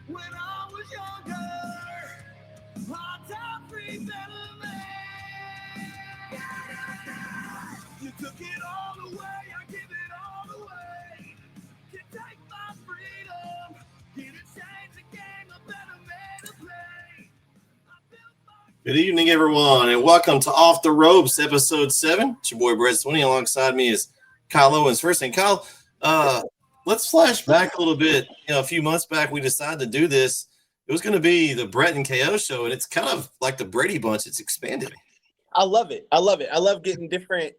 When I was younger, hot top free better man. You took it all away, I give it all away. You take my freedom, you didn't change the game, a better man to play. Good evening, everyone, and welcome to Off the Ropes, episode 7. It's your boy Bret Swinney. Alongside me is Kyle Owens. First thing, Kyle, let's flash back a little bit. A few months back, we decided to do this. It was going to be the Bret and KO show, and it's kind of like the Brady Bunch. It's expanded. I love it. I love getting different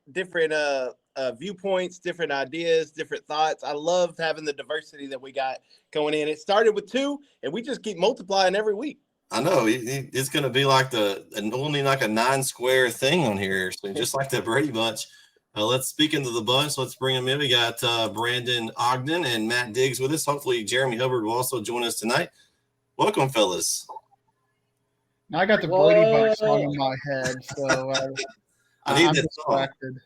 viewpoints, different ideas, different thoughts. I love having the diversity that we got going in. It started with 2, and we just keep multiplying every week. I know it's going to be like only like a 9-square thing on here, so just like the Brady Bunch. Let's speak into the bunch. Let's bring them in. We got Brandon Ogden and Matt Diggs with us. Hopefully, Jeremy Hubbard will also join us tonight. Welcome, fellas. I got the Brady Bunch song in my head, so I'm distracted.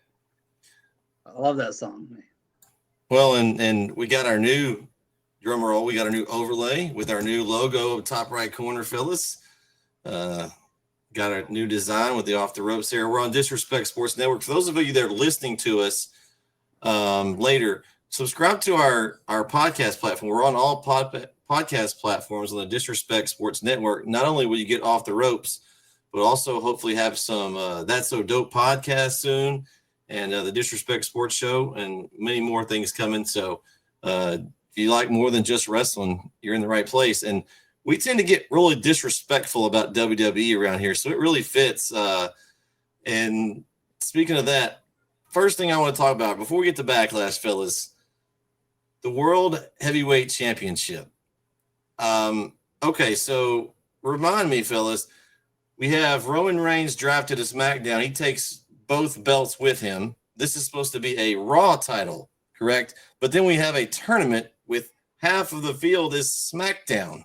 I love that song. Well, and we got our new drum roll. We got our new overlay with our new logo, top right corner, fellas. Got a new design with the Off the Ropes here. We're on Disrespect Sports Network. For those of you that are listening to us later, subscribe to our podcast platform. We're on all podcast platforms on the Disrespect Sports Network. Not only will you get Off the Ropes, but also hopefully have some That's So Dope podcast soon, and the Disrespect Sports Show, and many more things coming. So if you like more than just wrestling, you're in the right place. And we tend to get really disrespectful about WWE around here, so it really fits. And speaking of that, first thing I want to talk about before we get to Backlash, fellas, the World Heavyweight Championship. Okay, so remind me, fellas, we have Roman Reigns drafted to SmackDown. He takes both belts with him. This is supposed to be a Raw title, correct? But then we have a tournament with half of the field is SmackDown.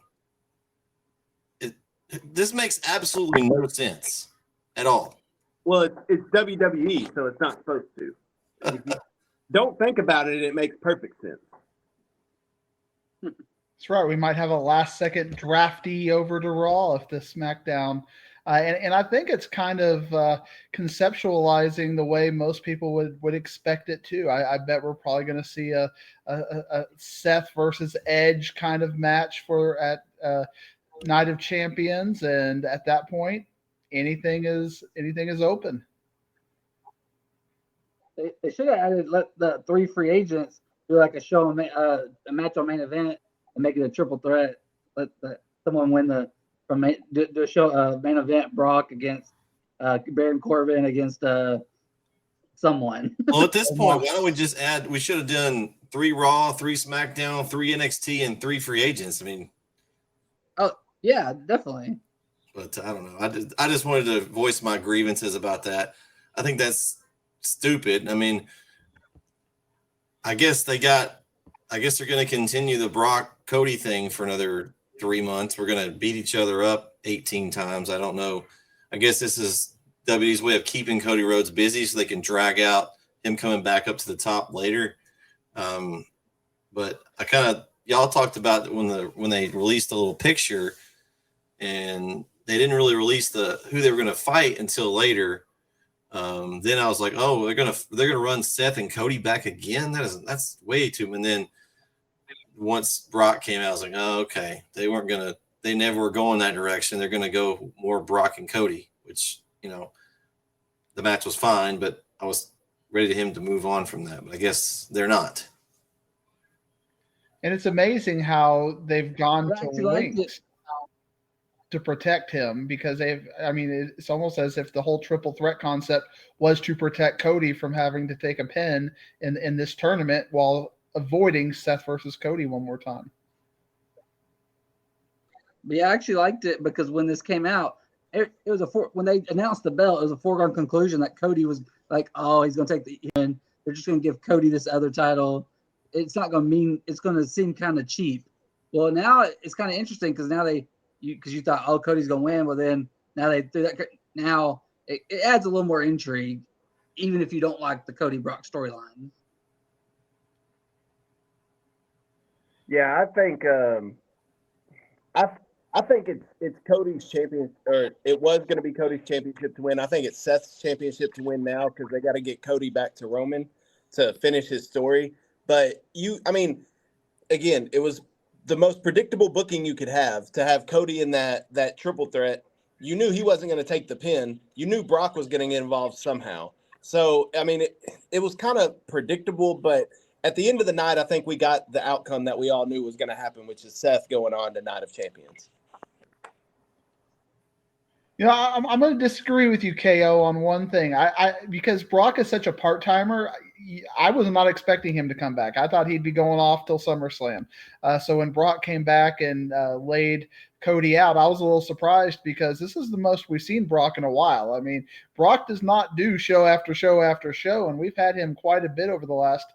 This makes absolutely no sense at all. Well, it's WWE, so it's not supposed to. If you don't think about it, it makes perfect sense. That's right. We might have a last-second draftee over to Raw if the SmackDown. And I think it's kind of conceptualizing the way most people would expect it to. I bet we're probably going to see a Seth versus Edge kind of match at Night of Champions, and at that point, anything is open. They should have let the 3 free agents do like a show, a match on main event, and make it a triple threat. Let someone win do a show main event. Brock against Baron Corbin against someone. Well, at this point, why don't we just add? We should have done 3 Raw, 3 SmackDown, 3 NXT, and 3 free agents. I mean. Oh, yeah, definitely. But I don't know. I just wanted to voice my grievances about that. I think that's stupid. I mean, I guess they're going to continue the Brock Cody thing for another 3 months. We're going to beat each other up 18 times. I don't know. I guess this is WWE's way of keeping Cody Rhodes busy so they can drag out him coming back up to the top later. But y'all talked about when they released the little picture, and they didn't really release who they were going to fight until later. Then I was like, oh, they're gonna run Seth and Cody back again. That's way too. And then once Brock came out, I was like, oh, okay. They never were going that direction. They're gonna go more Brock and Cody, which the match was fine, but I was ready to him to move on from that. But I guess they're not. And it's amazing how they've gone to lengths to protect him, because it's almost as if the whole triple threat concept was to protect Cody from having to take a pin in this tournament while avoiding Seth versus Cody one more time. But yeah, I actually liked it because when this came out, it was when they announced the belt, it was a foregone conclusion that Cody was like, oh, he's going to take and they're just going to give Cody this other title. It's not going to mean, it's going to seem kind of cheap. Well, now it's kind of interesting because now because you thought, oh, Cody's going to win. Well, then now they do that. Now it adds a little more intrigue, even if you don't like the Cody Brock storyline. Yeah, I think I think it's Cody's champion, or it was going to be Cody's championship to win. I think it's Seth's championship to win now because they got to get Cody back to Roman to finish his story. But I mean, again, it was the most predictable booking you could have to have Cody in that triple threat. You knew he wasn't going to take the pin. You knew Brock was going to get involved somehow. So, I mean, it was kind of predictable, but at the end of the night, I think we got the outcome that we all knew was going to happen, which is Seth going on to Night of Champions. You know, I'm going to disagree with you, KO, on one thing. Because Brock is such a part timer, I was not expecting him to come back. I thought he'd be going off till SummerSlam. So when Brock came back and laid Cody out, I was a little surprised because this is the most we've seen Brock in a while. I mean, Brock does not do show after show after show, and we've had him quite a bit over the last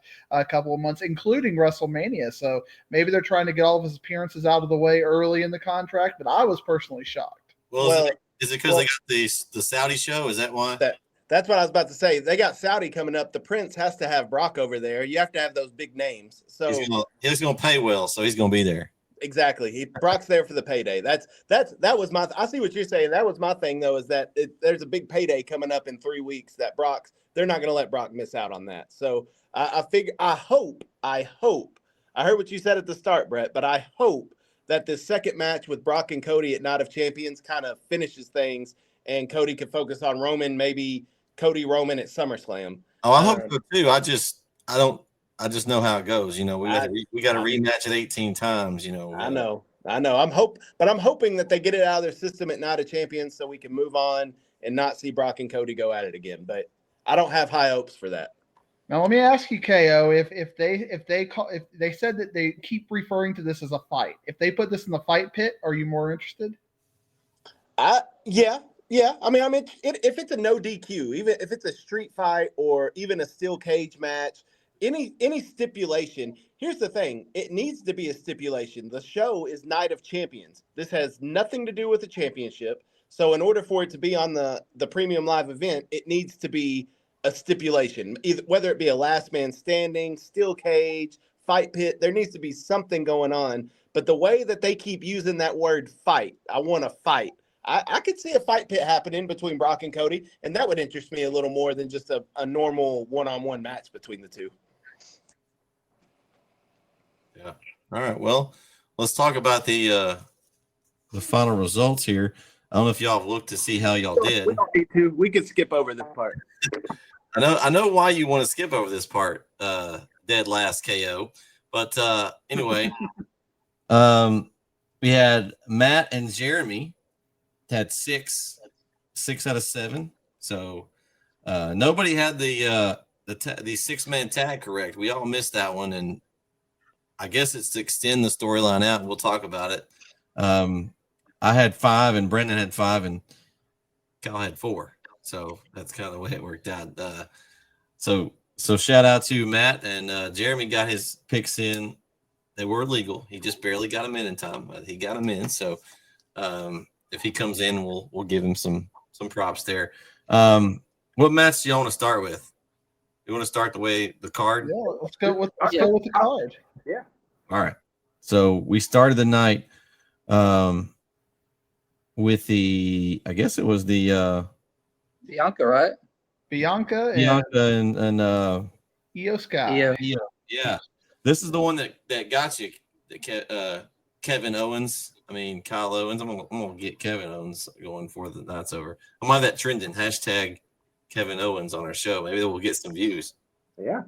couple of months, including WrestleMania. So maybe they're trying to get all of his appearances out of the way early in the contract, but I was personally shocked. Well, is it because they got the Saudi show? Is that why? That's what I was about to say. They got Saudi coming up. The Prince has to have Brock over there. You have to have those big names. So he's going to pay well, so he's going to be there. Exactly. Brock's there for the payday. That was my. I see what you're saying. That was my thing though. Is that there's a big payday coming up in 3 weeks that they're not going to let Brock miss out on that. So I figure. I hope. I heard what you said at the start, Bret, but I hope that this second match with Brock and Cody at Night of Champions kind of finishes things, and Cody can focus on Roman, maybe Cody Roman at SummerSlam. Oh, I hope so too. I just know how it goes. You know, we got to rematch it 18 times. You know, I know. I'm hoping that they get it out of their system at Night of Champions so we can move on and not see Brock and Cody go at it again. But I don't have high hopes for that. Now let me ask you, KO, if they said that they keep referring to this as a fight, if they put this in the fight pit, are you more interested? Yeah. I mean, if it's a no DQ, even if it's a street fight or even a steel cage match, any stipulation. Here's the thing: it needs to be a stipulation. The show is Night of Champions. This has nothing to do with the championship. So, in order for it to be on the premium live event, it needs to be a stipulation, whether it be a last man standing, steel cage, fight pit. There needs to be something going on. But the way that they keep using that word fight, I want to fight. I could see a fight pit happening between Brock and Cody, and that would interest me a little more than just a normal one-on-one match between the two. Yeah. All right. Well, let's talk about the final results here. I don't know if y'all have looked to see how y'all did. We don't need to. We could skip over this part. I know why you want to skip over this part, dead last KO. But anyway, we had Matt and Jeremy had 6 out of 7. So nobody had the 6-man tag correct. We all missed that one, and I guess it's to extend the storyline out, and we'll talk about it. I had 5, and Brendan had 5, and Kyle had 4. So that's kind of the way it worked out. So shout out to Matt, and Jeremy got his picks in. They were legal. He just barely got them in time, but he got them in. So if he comes in, we'll give him some props there. What match do y'all want to start with? You want to start the way the card? Yeah, let's go with the card. Yeah. All right. So we started the night with the, I guess it was the Bianca, right? Bianca and Io Sky. Yeah. This is the one that got you, Kevin Owens. I mean, Kyle Owens. I'm gonna get Kevin Owens going before the night's over. I'm on that trending hashtag Kevin Owens on our show. Maybe we'll get some views. Yeah.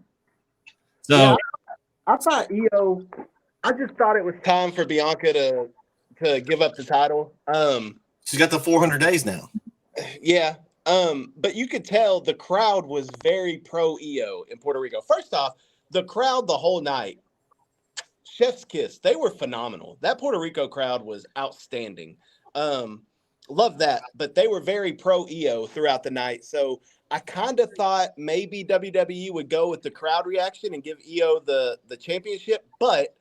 So yeah, I thought Io. I just thought it was time for Bianca to give up the title. She's got the 400 days now. Yeah. But you could tell the crowd was very pro Io in Puerto Rico. First off, the crowd the whole night, chef's kiss. They were phenomenal. That Puerto Rico crowd was outstanding. Love that. But they were very pro Io throughout the night. So I kind of thought maybe WWE would go with the crowd reaction and give Io the championship, but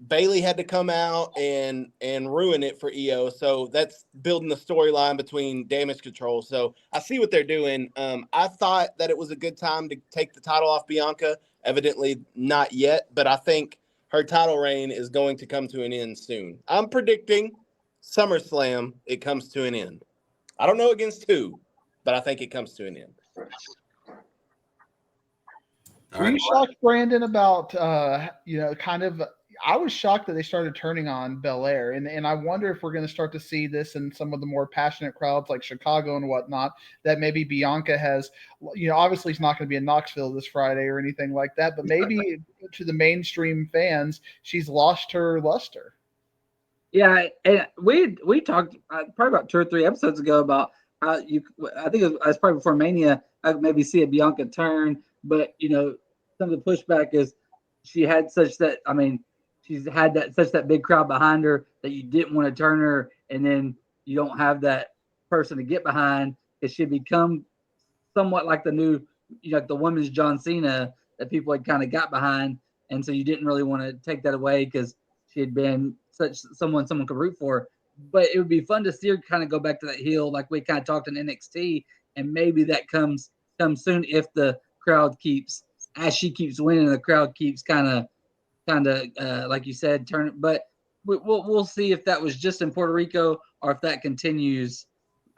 Bayley had to come out and ruin it for Io. So that's building the storyline between Damage Control. So I see what they're doing. I thought that it was a good time to take the title off Bianca. Evidently not yet, but I think her title reign is going to come to an end soon. I'm predicting SummerSlam, it comes to an end. I don't know against who, but I think it comes to an end. Were you shocked, Brandon, about kind of? I was shocked that they started turning on Belair, and I wonder if we're going to start to see this in some of the more passionate crowds like Chicago and whatnot. That maybe Bianca has, obviously it's not going to be in Knoxville this Friday or anything like that, but maybe to the mainstream fans, she's lost her luster. Yeah, and we talked probably about 2 or 3 episodes ago about how I think it was probably before Mania. I'd maybe see a Bianca turn, but some of the pushback is she had such that. I mean, she's had that big crowd behind her that you didn't want to turn her, and then you don't have that person to get behind. It should become somewhat like the new, like the women's John Cena that people had kind of got behind, and so you didn't really want to take that away because she had been such someone could root for. But it would be fun to see her kind of go back to that heel, like we kind of talked in NXT, and maybe that comes soon if the crowd as she keeps winning, the crowd keeps kind of like you said, turn it. But we'll see if that was just in Puerto Rico or if that continues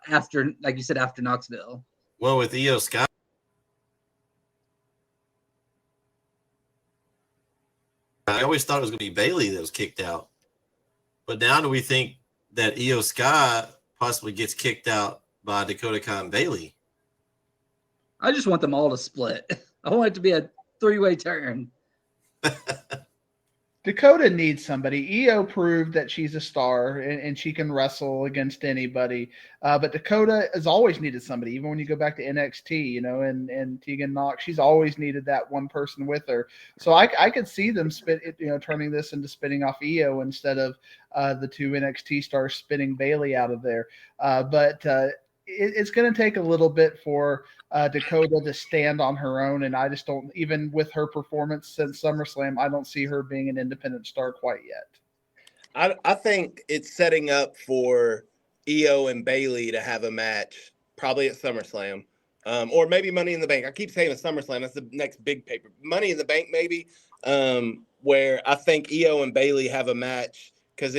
after, like you said, after Knoxville. Well, with Io Sky, I always thought it was going to be Bailey that was kicked out. But now do we think that Io Sky possibly gets kicked out by Dakota Kai and Bailey? I just want them all to split. I want it to be a 3-way turn. Dakota needs somebody. Io proved that she's a star and she can wrestle against anybody. But Dakota has always needed somebody. Even when you go back to NXT, and Tegan Knox, she's always needed that one person with her. So I could see them turning this into spinning off Io instead of the 2 NXT stars spinning Bailey out of there. But it's going to take a little bit for Dakota to stand on her own, and I just don't, even with her performance since SummerSlam, I don't see her being an independent star quite yet. I think it's setting up for Io and Bailey to have a match, probably at SummerSlam, or maybe Money in the Bank. I keep saying it's SummerSlam. That's the next big paper. Money in the Bank, maybe, where I think Io and Bailey have a match because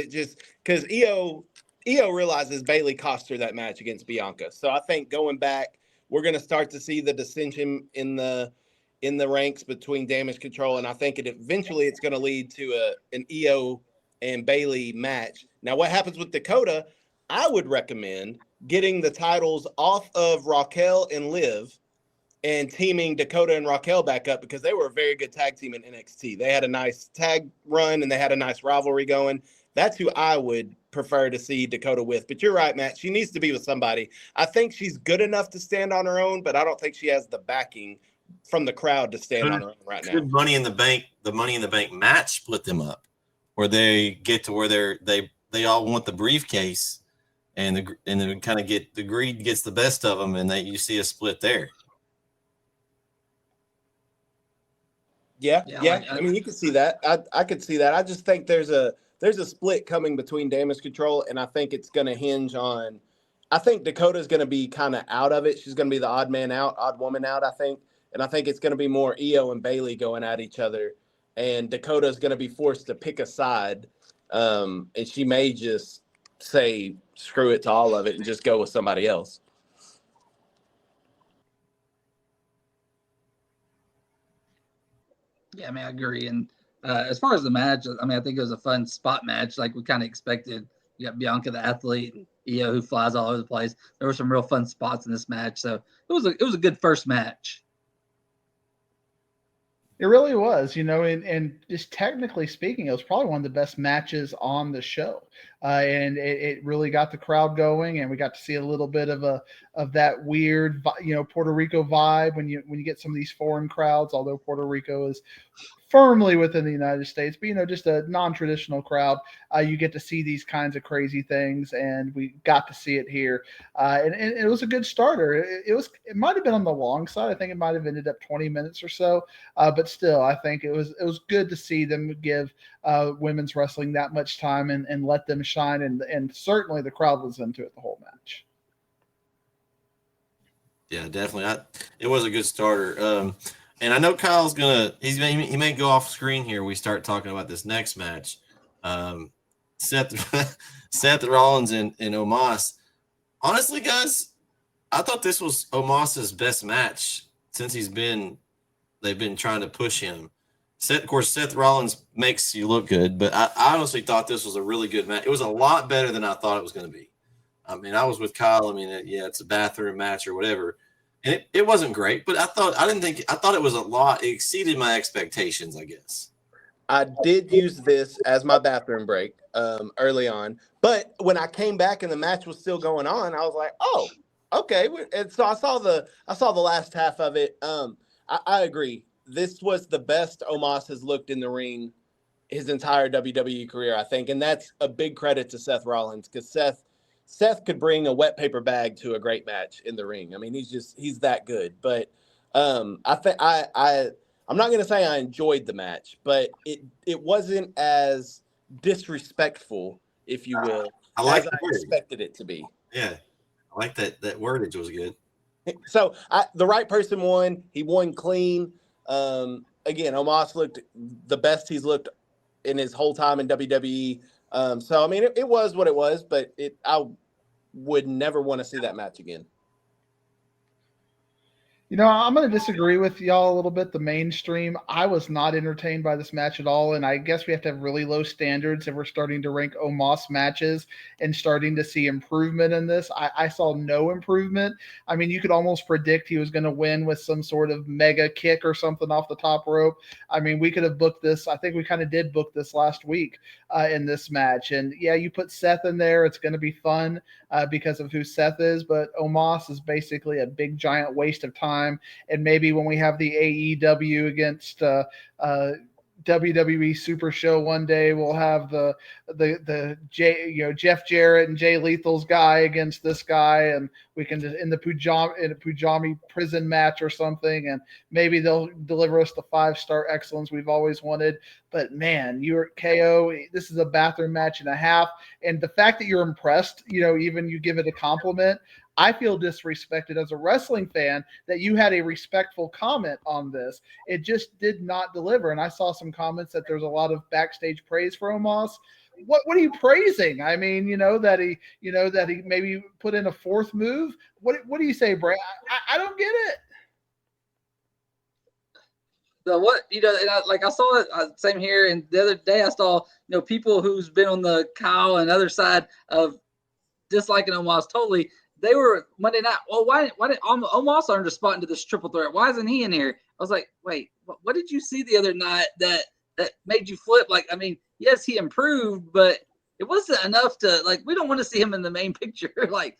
Io realizes Bailey cost her that match against Bianca. So I think going back, we're going to start to see the dissension in the ranks between Damage Control, and I think eventually it's going to lead to an Io and Bailey match. Now, what happens with Dakota? I would recommend getting the titles off of Raquel and Liv and teaming Dakota and Raquel back up because they were a very good tag team in NXT. They had a nice tag run and they had a nice rivalry going. That's who I would prefer to see Dakota with. But you're right, Matt. She needs to be with somebody. I think she's good enough to stand on her own, but I don't think she has the backing from the crowd to stand on her own right now. The Money in the Bank match split them up, where they get to where they all want the briefcase, and then kind of get the greed gets the best of them, and you see a split there. Yeah. I mean, you can see that. I could see that. I just think there's a split coming between Damage Control, and I think it's going to hinge on. I think Dakota's going to be kind of out of it. She's going to be the odd woman out, I think. And I think it's going to be more Io and Bailey going at each other, and Dakota's going to be forced to pick a side, and she may just say screw it to all of it and just go with somebody else. Yeah, I mean, I agree. And as far as the match, I mean, I think it was a fun spot match, like we kind of expected. You got Bianca, the athlete, and Io, who flies all over the place. There were some real fun spots in this match, so it was a good first match. It really was, and just technically speaking, it was probably one of the best matches on the show, and it really got the crowd going, and we got to see a little bit of that weird, Puerto Rico vibe when you get some of these foreign crowds. Although Puerto Rico is firmly within the United States, but just a non-traditional crowd, you get to see these kinds of crazy things, and we got to see it here, and it was a good starter. It might have been on the long side. I think it might have ended up 20 minutes or so, but still, I think it was good to see them give women's wrestling that much time and let them shine, and certainly the crowd was into it the whole match. Yeah, definitely. It was a good starter. And I know Kyle's he may go off screen here. We start talking about this next match. Seth Seth Rollins and Omos. Honestly, guys, I thought this was Omos's best match since they've been trying to push him. Of course, Seth Rollins makes you look good, but I honestly thought this was a really good match. It was a lot better than I thought it was going to be. I mean, I was with Kyle. I mean, it's a bathroom match or whatever. And it wasn't great, but I thought it was a lot. It exceeded my expectations, I guess. I did use this as my bathroom break early on, but when I came back and the match was still going on, I was like, "Oh, okay." And so I saw the last half of it. I agree. This was the best Omos has looked in the ring his entire WWE career, I think, and that's a big credit to Seth Rollins because Seth could bring a wet paper bag to a great match in the ring. I mean, he's that good. But I'm not going to say I enjoyed the match, but it wasn't as disrespectful, if you will, as I expected it to be. Yeah, I like that wordage was good. So the right person won. He won clean. Again, Omos looked the best he's looked in his whole time in WWE. So I mean, it was what it was, but I would never want to see that match again. You know, I'm going to disagree with y'all a little bit. The mainstream, I was not entertained by this match at all, and I guess we have to have really low standards if we're starting to rank Omos matches and starting to see improvement in this. I saw no improvement. I mean, you could almost predict he was going to win with some sort of mega kick or something off the top rope. I mean, we could have booked this. I think we kind of did book this last week in this match. And, yeah, you put Seth in there. It's going to be fun because of who Seth is, but Omos is basically a big, giant waste of time. And maybe when we have the AEW against WWE Super Show one day, we'll have the Jeff Jarrett and Jay Lethal's guy against this guy, and we can just in a Pujami prison match or something, and maybe they'll deliver us the 5-star excellence we've always wanted. But man, you're KO. This is a bathroom match and a half, and the fact that you're impressed, even you give it a compliment. I feel disrespected as a wrestling fan that you had a respectful comment on this. It just did not deliver. And I saw some comments that there's a lot of backstage praise for Omos. What are you praising? I mean, that he maybe put in a fourth move. What do you say, Bret? I don't get it. So what, and I saw it same here. And the other day I saw, people who's been on the Kyle and other side of disliking Omos totally. They were Monday night. Well, why did Omos earned a spot into this triple threat? Why isn't he in here? I was like, wait, what did you see the other night that made you flip? Like, I mean, yes, he improved, but it wasn't enough to we don't want to see him in the main picture. Like,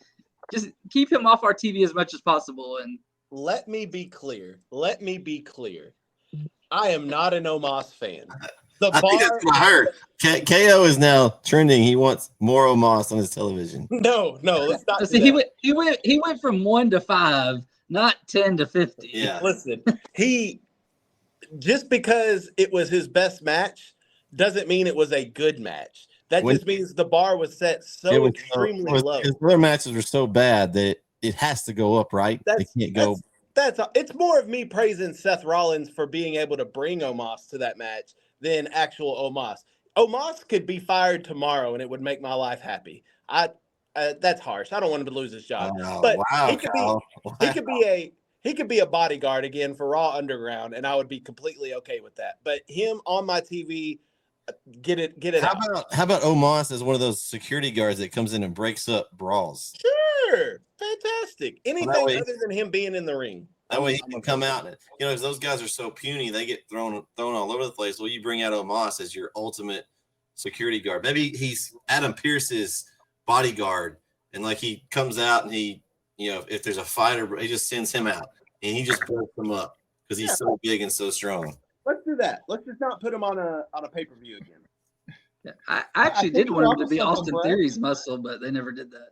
just keep him off our TV as much as possible. And let me be clear. I am not an Omos fan. I think that's what I heard. KO is now trending. He wants more Omos on his television. No, let's not. See, he went from 1 to 5, not 10 to 50. Yeah. Listen, just because it was his best match doesn't mean it was a good match. That just means the bar was set extremely low. His other matches were so bad that it has to go up, right? They can't go. It's more of me praising Seth Rollins for being able to bring Omos to that match than actual Omos. Omos could be fired tomorrow and it would make my life happy. That's harsh. I don't want him to lose his job. But he could be a bodyguard again for Raw Underground, and I would be completely okay with that. But him on my TV, get it out. How about Omos as one of those security guards that comes in and breaks up brawls? Sure. Fantastic. Anything other than him being in the ring. That way he can come out and because those guys are so puny, they get thrown all over the place. Well, you bring out Omos as your ultimate security guard. Maybe he's Adam Pearce's bodyguard, and he comes out and he, if there's a fighter, he just sends him out and he just blows him up because he's so big and so strong. Let's do that. Let's just not put him on a pay-per-view again. Yeah, I actually did want him to be Austin Theory's muscle, but they never did that.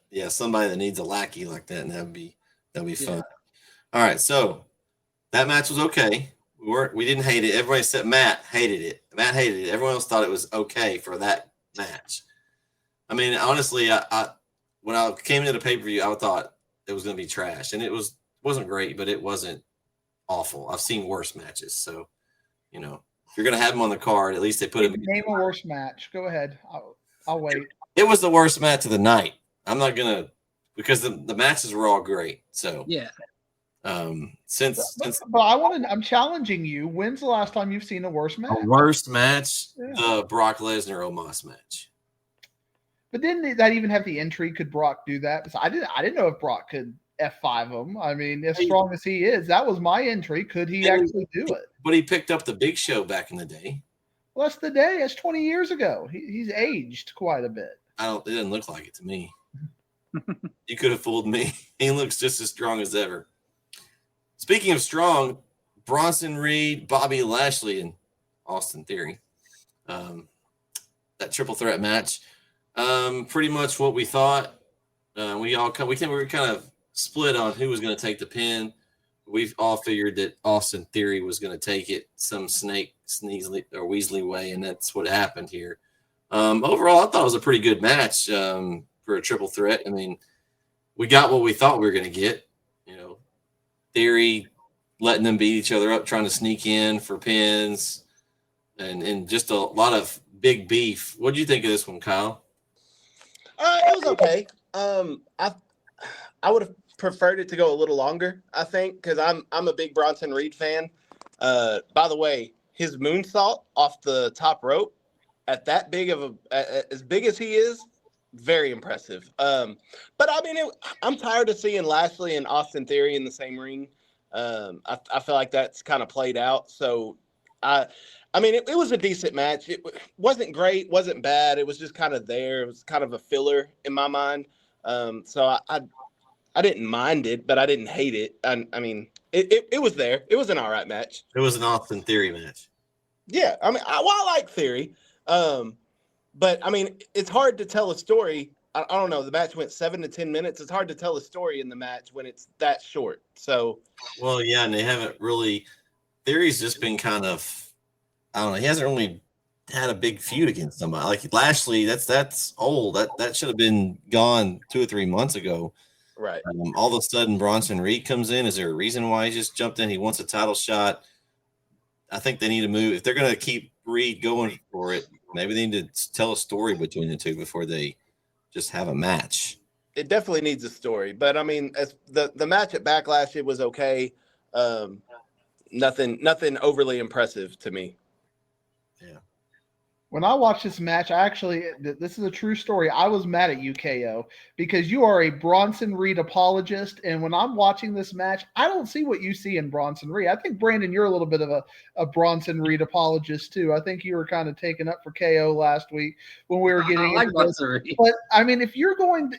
Yeah, somebody that needs a lackey like that, and that'd be fun. All right, so that match was okay. We didn't hate it. Everybody except Matt hated it. Everyone else thought it was okay for that match. I mean, honestly, I when I came into the pay-per-view, I thought it was going to be trash, and it wasn't great, but it wasn't awful. I've seen worse matches, so if you're going to have him on the card, at least they put him. Name a worse match. Go ahead. I'll wait. It was the worst match of the night. I'm not gonna because the matches were all great. So Yeah. Since but I'm challenging you. When's the last time you've seen a worse match? a worst match, the Brock Lesnar Omos match. But didn't that even have the entry? Could Brock do that? Because I didn't know if Brock could F5 him. I mean, as strong as he is, that was my entry. Could he actually do it? But he picked up the Big Show back in the day. Well, that's the day. That's 20 years ago. He's aged quite a bit. It didn't look like it to me. You could have fooled me. He looks just as strong as ever. Speaking of strong, Bronson Reed, Bobby Lashley, and Austin Theory. That triple threat match. Pretty much what we thought. We were kind of split on who was going to take the pin. We've all figured that Austin Theory was going to take it some Sneasley or Weasley way, and that's what happened here. Overall, I thought it was a pretty good match for a triple threat. I mean, we got what we thought we were going to get. Theory letting them beat each other up, trying to sneak in for pins, and just a lot of big beef. What do you think of this one, Kyle? It was okay. I would have preferred it to go a little longer, I think, because I'm a big Bronson Reed fan. By the way, his moonsault off the top rope at that big of as big as he is, very impressive. But I mean, I'm tired of seeing Lashley and Austin Theory in the same ring. I feel like that's kind of played out. So I mean, it was a decent match. It wasn't great, wasn't bad. It was just kind of there. It was kind of a filler in my mind. So I didn't mind it, but I didn't hate it. I mean, it was there. It was an all right match. It was an Austin Theory match. Yeah, I mean, I like Theory. But I mean, it's hard to tell a story. I don't know. The match went 7 to 10 minutes. It's hard to tell a story in the match when it's that short. So, well, yeah, and they haven't really. Theory's just been kind of, I don't know. He hasn't really had a big feud against somebody like Lashley. That's old. That should have been gone 2 or 3 months ago. Right. All of a sudden, Bronson Reed comes in. Is there a reason why he just jumped in? He wants a title shot. I think they need to move. If they're going to keep Reed going for it, maybe they need to tell a story between the two before they just have a match. It definitely needs a story. But, I mean, as the match at Backlash, it was okay. Nothing overly impressive to me. Yeah. When I watched this match, this is a true story. I was mad at UKO because you are a Bronson Reed apologist. And when I'm watching this match, I don't see what you see in Bronson Reed. I think, Brandon, you're a little bit of a Bronson Reed apologist too. I think you were kind of taken up for KO last week when we were getting I like Bronson Reed. But, I mean, if you're going to,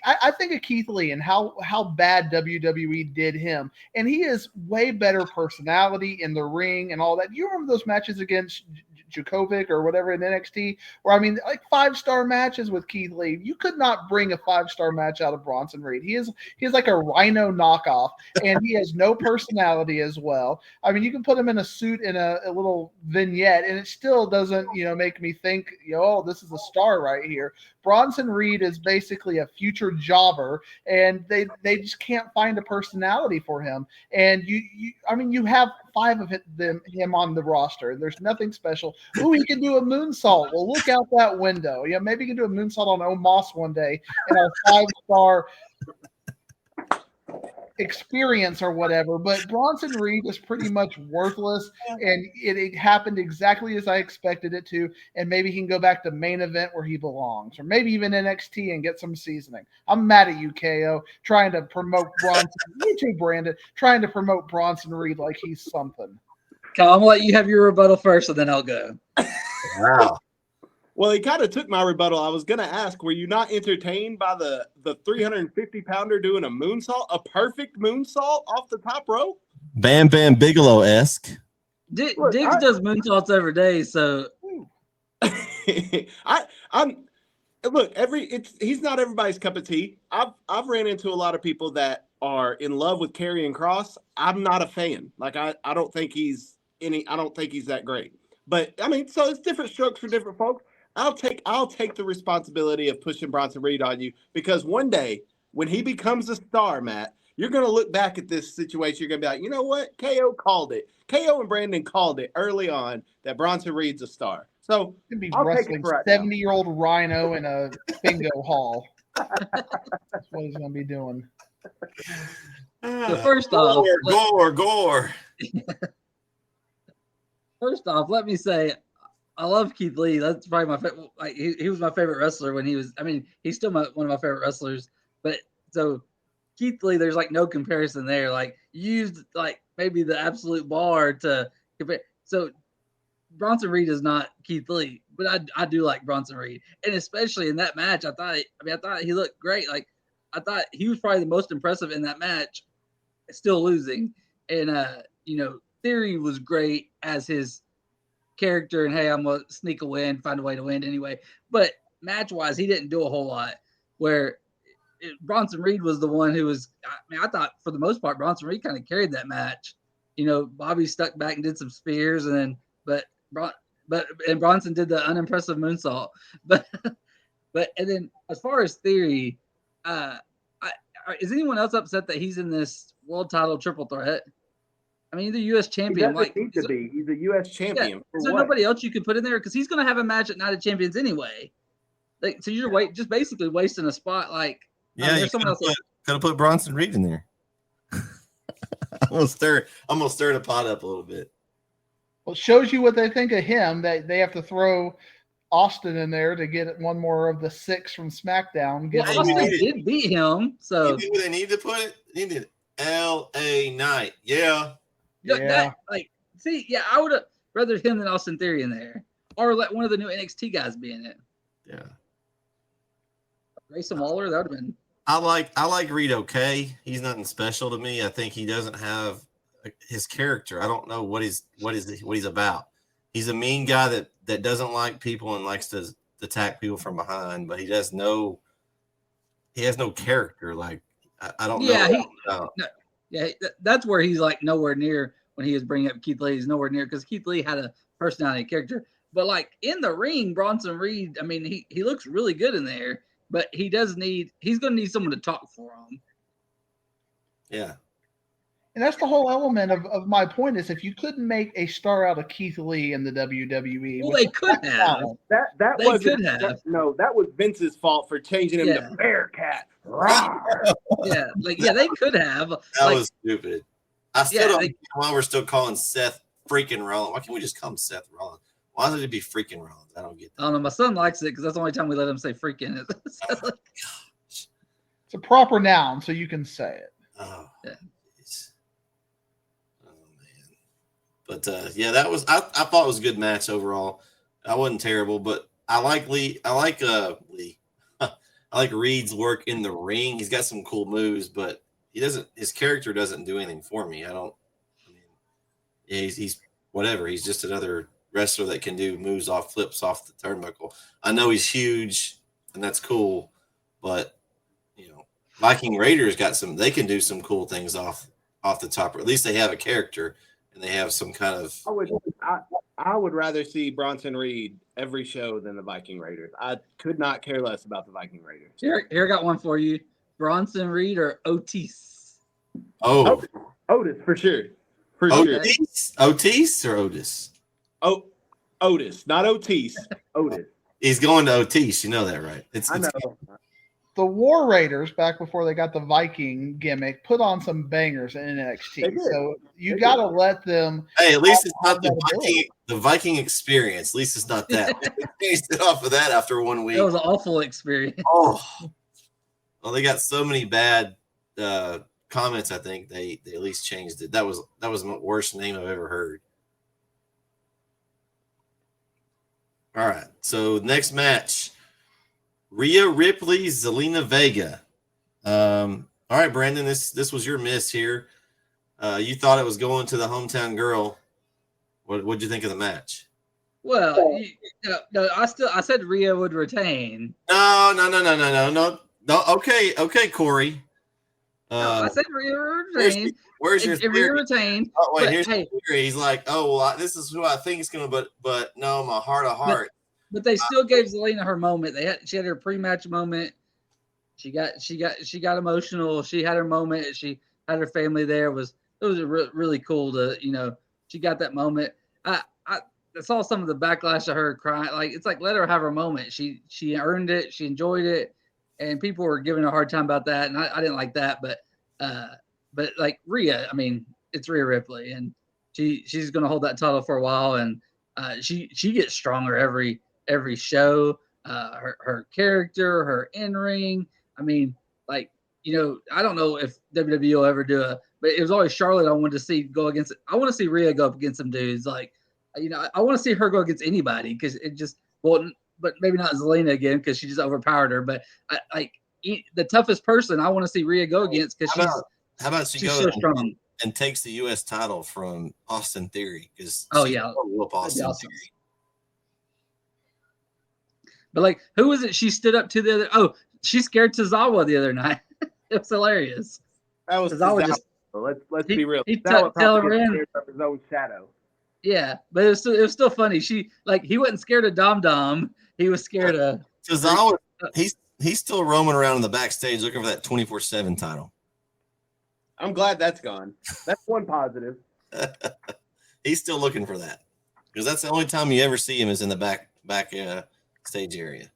I think of Keith Lee and how bad WWE did him. And he is way better personality in the ring and all that. You remember those matches against Djokovic or whatever in NXT, where like 5-star matches with Keith Lee. You could not bring a 5-star match out of Bronson Reed. He is like a Rhino knockoff, and he has no personality as well. I mean, you can put him in a suit in a little vignette, and it still doesn't make me think, oh, this is a star right here. Bronson Reed is basically a future jobber, and they just can't find a personality for him. And you have 5 of him on the roster. There's nothing special. Ooh, he can do a moonsault. Well, look out that window. Maybe he can do a moonsault on Omos one day in our 5-star experience or whatever. But Bronson Reed is pretty much worthless, and it happened exactly as I expected it to. And maybe he can go back to main event where he belongs, or maybe even NXT and get some seasoning. I'm mad at UKO trying to promote Bronson. You too, Brandon, trying to promote Bronson Reed like he's something. Kyle, I'm gonna let you have your rebuttal first, and then I'll go. Wow. Well, he kind of took my rebuttal. I was going to ask, were you not entertained by the 350-pounder doing a moonsault, a perfect moonsault off the top rope? Bam Bam Bigelow-esque. Diggs does moonsaults every day, so he's not everybody's cup of tea. I've ran into a lot of people that are in love with Karrion Kross. I'm not a fan. Like I don't think he's that great. But I mean, so it's different strokes for different folks. I'll take the responsibility of pushing Bronson Reed on you, because one day when he becomes a star, Matt, you're going to look back at this situation. You're going to be like, you know what? KO called it. KO and Brandon called it early on that Bronson Reed's a star. So He'd be I'll take it wrestling for right now. 70-year-old Rhino in a bingo hall. That's what he's going to be doing. So first off, Gore. First off, let me say, I love Keith Lee. That's probably my favorite. Like, he was my favorite wrestler when he was. I mean, he's still one of my favorite wrestlers. But so Keith Lee, there's like no comparison there. Like, you used like maybe the absolute bar to compare. So Bronson Reed is not Keith Lee, but I do like Bronson Reed, and especially in that match, I thought he looked great. Like, I thought he was probably the most impressive in that match, still losing. And Theory was great as his character, and hey, I'm gonna sneak a win, find a way to win anyway. But match wise, he didn't do a whole lot. Where Bronson Reed was the one who was. I mean, I thought for the most part, Bronson Reed kind of carried that match. Bobby stuck back and did some spears, and then and Bronson did the unimpressive moonsault. But and then as far as Theory, is anyone else upset that he's in this world title triple threat? I mean, he's a U.S. champion. He seems to be. He's a U.S. champion. Yeah. Is there nobody else you could put in there? Because he's going to have a match at Night of Champions anyway. Like, so you're just basically wasting a spot. Like, yeah, you could have put Bronson Reed in there. I'm gonna stir the pot up a little bit. Well, it shows you what they think of him. That they have to throw Austin in there to get one more of the 6 from SmackDown. Well, Austin did beat him, so you know they need to put it. They need L.A. Knight. Yeah. I would have rather him than Austin Theory in there, or let one of the new NXT guys be in it. Yeah. Grayson Waller, that would have been. I like Reed. Okay, he's nothing special to me. I think he doesn't have his character. I don't know what he's about. He's a mean guy that doesn't like people and likes to attack people from behind, but he has no character. Like, I don't know. That's where he's like nowhere near when he was bringing up Keith Lee. He's nowhere near because Keith Lee had a personality and character. But like in the ring, Bronson Reed, I mean, he looks really good in there, but he's going to need someone to talk for him. Yeah. And that's the whole element of my point is if you couldn't make a star out of Keith Lee in the WWE. Well, they could have. That was Vince's fault for changing him to Bearcat. They could have. That was stupid. I still don't know why we're still calling Seth freaking Rollins. Why can't we just call him Seth Rollins? Why does it be freaking Rollins? I don't get that. I don't know. My son likes it because that's the only time we let him say freaking. It's a proper noun, so you can say it. Oh, yeah. Oh man. But that was I thought it was a good match overall. I wasn't terrible, but I like Lee. I like Lee. I like Reed's work in the ring. He's got some cool moves, but his character doesn't do anything for me. He's whatever. He's just another wrestler that can do moves flips off the turnbuckle. I know he's huge and that's cool, but Viking Raiders they can do some cool things off the top, or at least they have a character and they have some kind of. I would rather see Bronson Reed every show than the Viking Raiders. I could not care less about the Viking Raiders. Here I got one for you. Bronson Reed or Otis? Oh, Otis for sure. Otis? Otis or Otis? Oh, Otis, not Otis. Otis. He's going to Otis. You know that, right? I know. The War Raiders, back before they got the Viking gimmick, put on some bangers in NXT. So you got to let them. Hey, at least it's not the Viking experience. At least it's not that. They changed it off of that after 1 week. That was an awful experience. Oh, well, they got so many bad comments. I think they at least changed it. That was the worst name I've ever heard. All right, so next match. Rhea Ripley, Zelina Vega. All right, Brandon, this was your miss here. You thought it was going to the hometown girl. What'd you think of the match? Well, I said Rhea would retain. No. Okay, Corey. I said Rhea would retain. Where's your theory? Rhea retained? Oh, wait, here's the theory. He's like, oh, well, this is who I think is going to, but no, my heart of heart. But they still gave Zelina her moment. She had her pre-match moment. She got emotional. She had her moment. She had her family there. It was really cool to, she got that moment. I saw some of the backlash of her crying. Like, it's like, let her have her moment. She earned it. She enjoyed it, and people were giving her a hard time about that, and I didn't like that. But like Rhea, I mean, it's Rhea Ripley, and she's going to hold that title for a while, and she gets stronger every show. Her character, her in ring. I mean, like, I don't know if WWE will ever do but it was always Charlotte I wanted to see go against. I want to see Rhea go up against some dudes. Like, I want to see her go against anybody because it just, well, but maybe not Zelina again because she just overpowered her. But the toughest person I want to see Rhea go against because how about she she's goes so strong and takes the U.S. title from Austin Theory because whoop Austin awesome. Theory. But like, who was it she stood up to the other? Oh, she scared Tozawa the other night. It was hilarious. That was Tozawa just. Let's be real. He Tozawa tell her probably in. scared of his own shadow. Yeah, but it was still funny. He wasn't scared of Dom Dom. He was scared of Tozawa. He's still roaming around in the backstage looking for that 24/7 title. I'm glad that's gone. That's one positive. He's still looking for that because that's the only time you ever see him is in the back stage area.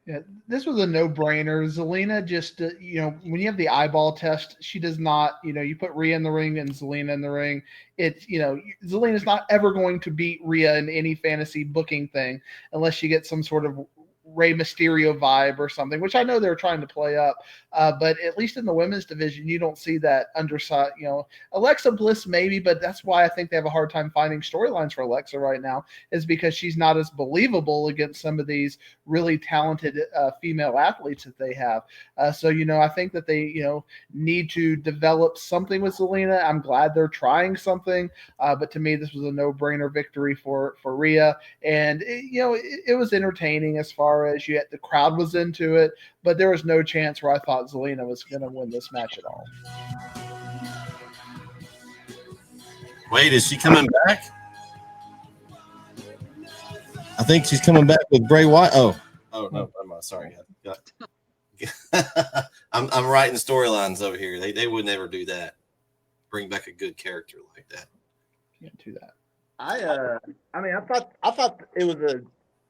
Yeah, this was a no-brainer. Zelina just, when you have the eyeball test, she does not, you put Rhea in the ring and Zelina in the ring. It's, Zelina's not ever going to beat Rhea in any fantasy booking thing unless she gets some sort of Rey Mysterio vibe or something, which I know they're trying to play up. But at least in the women's division, you don't see that underside, Alexa Bliss maybe, but that's why I think they have a hard time finding storylines for Alexa right now is because she's not as believable against some of these really talented female athletes that they have. So, I think that they, need to develop something with Zelina. I'm glad they're trying something. But to me, this was a no-brainer victory for Rhea. And, it was entertaining as far as the crowd was into it, but there was no chance where I thought Zelina was going to win this match at all. Wait, is she coming back? I think she's coming back with Bray Wyatt. Oh no, I'm sorry. I'm writing storylines over here. They would never do that. Bring back a good character like that. Can't do that. I thought it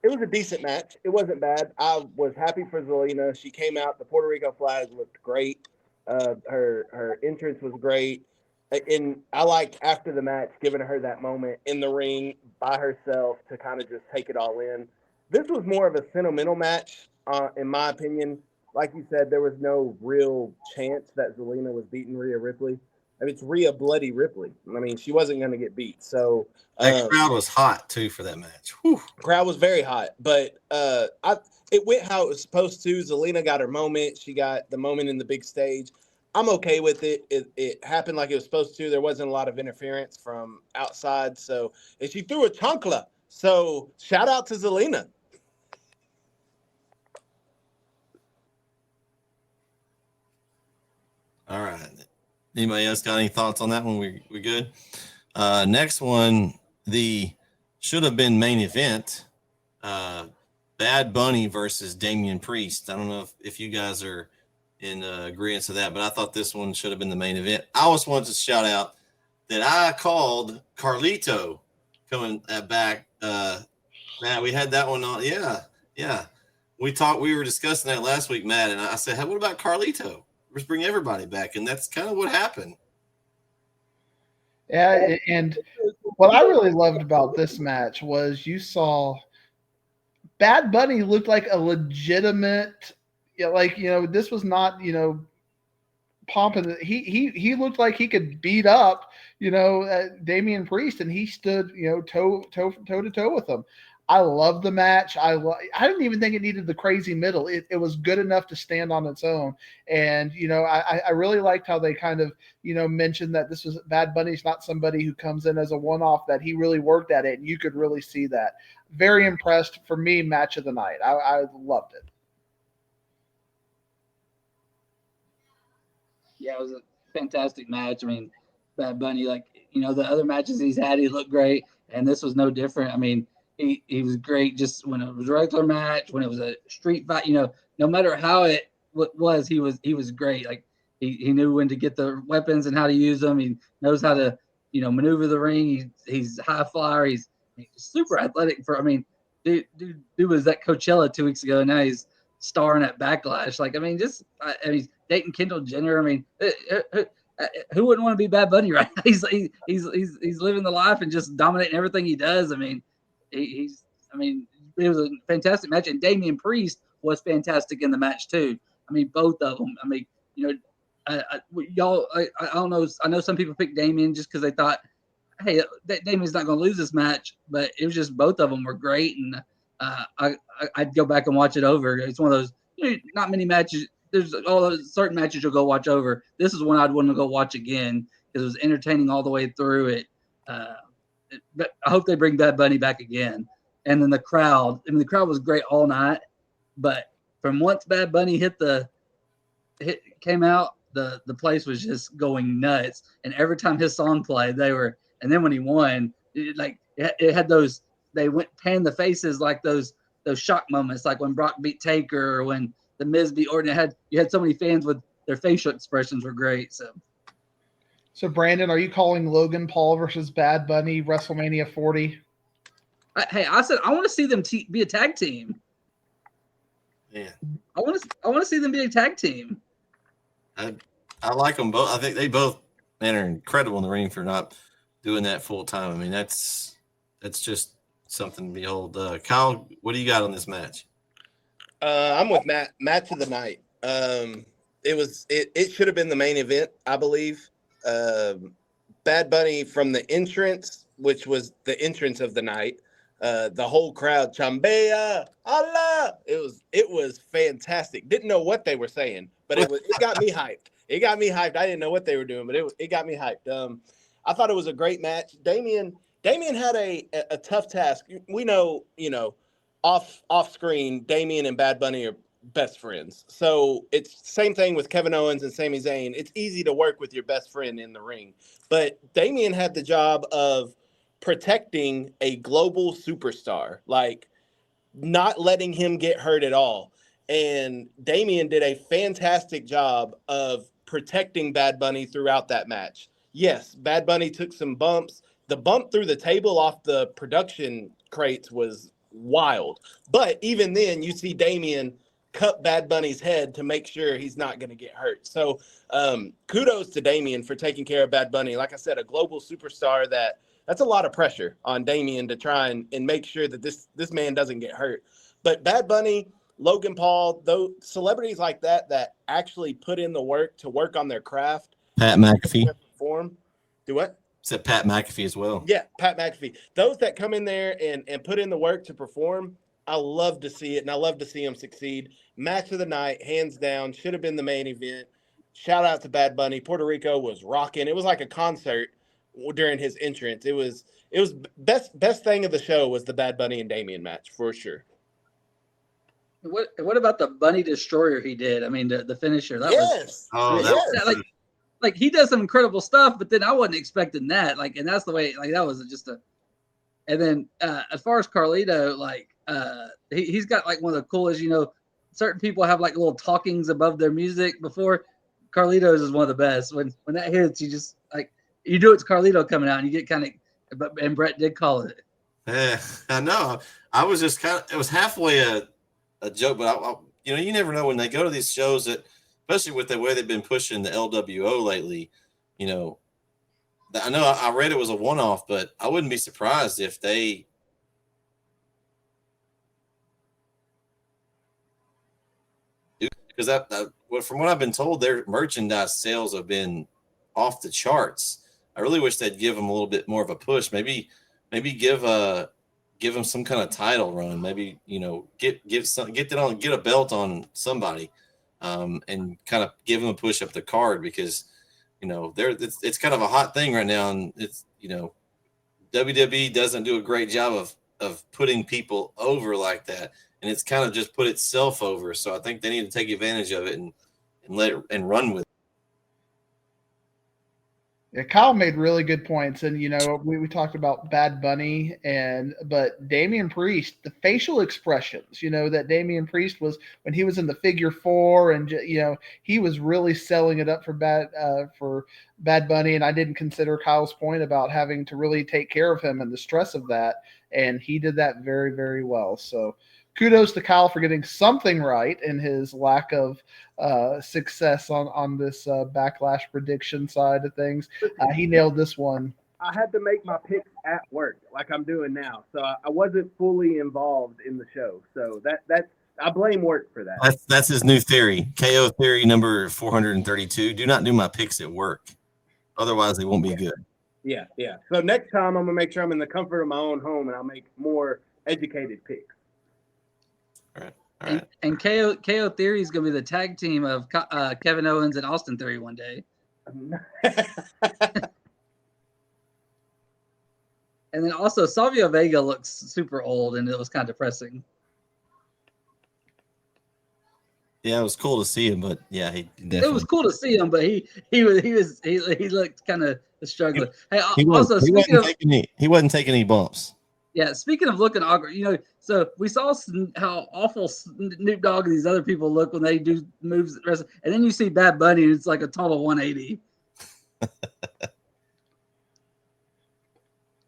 was a decent match. It wasn't bad. I was happy for Zelina. She came out. The Puerto Rico flag looked great. Her entrance was great. And I liked after the match giving her that moment in the ring by herself to kind of just take it all in. This was more of a sentimental match, in my opinion. Like you said, there was no real chance that Zelina was beating Rhea Ripley. I mean, it's Rhea Bloody Ripley. I mean, she wasn't going to get beat. So that crowd was hot too for that match. Whew. Crowd was very hot, but it went how it was supposed to. Zelina got her moment. She got the moment in the big stage. I'm okay with it. It happened like it was supposed to. There wasn't a lot of interference from outside. So, and she threw a chancla. So shout out to Zelina. All right. Anybody else got any thoughts on that one? We good? Next one, the should have been main event. Bad Bunny versus Damian Priest. I don't know if you guys are in agreement to that, but I thought this one should have been the main event. I always wanted to shout out that I called Carlito coming back. Matt, we had that one on. Yeah. We were discussing that last week, Matt, and I said, hey, what about Carlito? Let's bring everybody back. And that's kind of what happened. Yeah, and what I really loved about this match was you saw Bad Bunny looked like a legitimate, this was not, pumping. He looked like he could beat up, Damian Priest, and he stood, toe to toe with him. I love the match. I didn't even think it needed the crazy middle. It was good enough to stand on its own. And, I really liked how they kind of, mentioned that this was Bad Bunny's not somebody who comes in as a one-off, that he really worked at it. And you could really see that. Very impressed. For me, match of the night. I loved it. Yeah, it was a fantastic match. I mean, Bad Bunny, the other matches he's had, he looked great. And this was no different. I mean, He was great just when it was a regular match, when it was a street fight, no matter how it he was great. Like he knew when to get the weapons and how to use them. He knows how to maneuver the ring. He's high flyer. He's super athletic. Dude was at Coachella 2 weeks ago. And now he's starring at Backlash. Like he's dating Kendall Jenner. Who wouldn't want to be Bad Bunny right now? He's living the life and just dominating everything he does. It was a fantastic match, and Damian Priest was fantastic in the match too. Both of them. Y'all, I don't know. I know some people picked Damian just because they thought, hey, Damian's not going to lose this match, but it was just both of them were great, and I'd go back and watch it over. It's one of those not many matches. There's all those certain matches you'll go watch over. This is one I'd want to go watch again because it was entertaining all the way through it. But I hope they bring Bad Bunny back again. And then the crowd. The crowd was great all night, but from once Bad Bunny came out, the place was just going nuts. And every time his song played, and then when he won, it had those. They panned the faces like those shock moments, like when Brock beat Taker or when the Miz beat Orton. You had so many fans with their facial expressions were great. So Brandon, are you calling Logan Paul versus Bad Bunny WrestleMania 40? I said I want to see them be a tag team. Yeah, I want to see them be a tag team. I like them both. I think they both are incredible in the ring for not doing that full time. That's just something to behold. Kyle, what do you got on this match? I'm with Matt. Match of the night. It should have been the main event, I believe. Bad Bunny from the entrance, which was the entrance of the night. The whole crowd, Chambea, Allah. It was fantastic. Didn't know what they were saying, but it got me hyped. It got me hyped. I didn't know what they were doing, but it got me hyped. I thought it was a great match. Damian had a tough task. We know, off screen, Damian and Bad Bunny are best friends. So it's the same thing with Kevin Owens and Sami Zayn. It's easy to work with your best friend in the ring. But Damian had the job of protecting a global superstar, like not letting him get hurt at all. And Damian did a fantastic job of protecting Bad Bunny throughout that match. Yes, Bad Bunny took some bumps. The bump through the table off the production crates was wild. But even then, you see Damian cut Bad Bunny's head to make sure he's not going to get hurt. So kudos to Damian for taking care of Bad Bunny. Like I said, a global superstar that's a lot of pressure on Damian to try and make sure that this man doesn't get hurt. But Bad Bunny, Logan Paul, those celebrities like that actually put in the work to work on their craft. Pat McAfee. Perform. Do what? Said Pat McAfee as well. Yeah, Pat McAfee. Those that come in there and put in the work to perform, I love to see it, and I love to see them succeed. Match of the night, hands down, should have been the main event. Shout out to Bad Bunny. Puerto Rico was rocking. It was like a concert during his entrance. It was best thing of the show was the Bad Bunny and Damian match for sure. What about the Bunny Destroyer he did? the finisher. Like he does some incredible stuff, but then I wasn't expecting that. And that's the way. That was just a. And then as far as Carlito, he's got one of the coolest. Certain people have little talkings above their music before. Carlito's is one of the best. When that hits, you just you do it's Carlito coming out, and you get kind of. And Bret did call it. Yeah, I know. I was just it was halfway a joke, but you never know when they go to these shows that. Especially with the way they've been pushing the LWO lately, I know I read it was a one-off, but I wouldn't be surprised if they because from what I've been told, their merchandise sales have been off the charts. I really wish they'd give them a little bit more of a push. Maybe give them some kind of title run. Maybe get a belt on somebody. And kind of give them a push up the card because, it's kind of a hot thing right now. And it's, WWE doesn't do a great job of putting people over like that. And it's kind of just put itself over. So I think they need to take advantage of it and let it and run with it. Yeah, Kyle made really good points, and we talked about Bad Bunny, but Damian Priest, the facial expressions, that Damian Priest was when he was in the figure four, and he was really selling it up for Bad Bunny, and I didn't consider Kyle's point about having to really take care of him and the stress of that, and he did that very, very well. So kudos to Kyle for getting something right in his lack of success on this backlash prediction side of things. He nailed this one. I had to make my picks at work, like I'm doing now, so I wasn't fully involved in the show. So that's I blame work for that. That's his new theory. KO theory number 432. Do not do my picks at work, otherwise they won't be good. Yeah. So next time I'm gonna make sure I'm in the comfort of my own home and I'll make more educated picks. All right. And KO Theory is going to be the tag team of Kevin Owens and Austin Theory one day. And then also Savio Vega looks super old, and it was kind of depressing. Yeah, it was cool to see him, but yeah, he definitely. It was cool to see him, but he looked kind of struggling. He wasn't taking any bumps. Yeah, speaking of looking awkward, so we saw how awful Snoop Dogg and these other people look when they do moves, and then you see Bad Bunny, and it's like a total 180.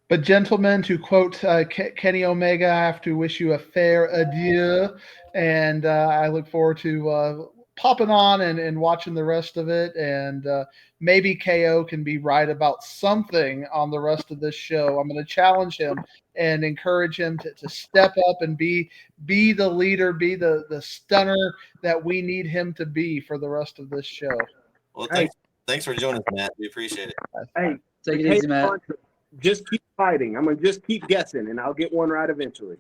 But gentlemen, to quote Kenny Omega, I have to wish you a fair adieu, and I look forward to popping on and watching the rest of it, and maybe KO can be right about something on the rest of this show. I'm going to challenge him and encourage him to step up and be the leader, be the stunner that we need him to be for the rest of this show. Well, thanks for joining us, Matt. We appreciate it. Hey, take it easy, Matt. Just keep fighting. I'm gonna just keep guessing, and I'll get one right eventually.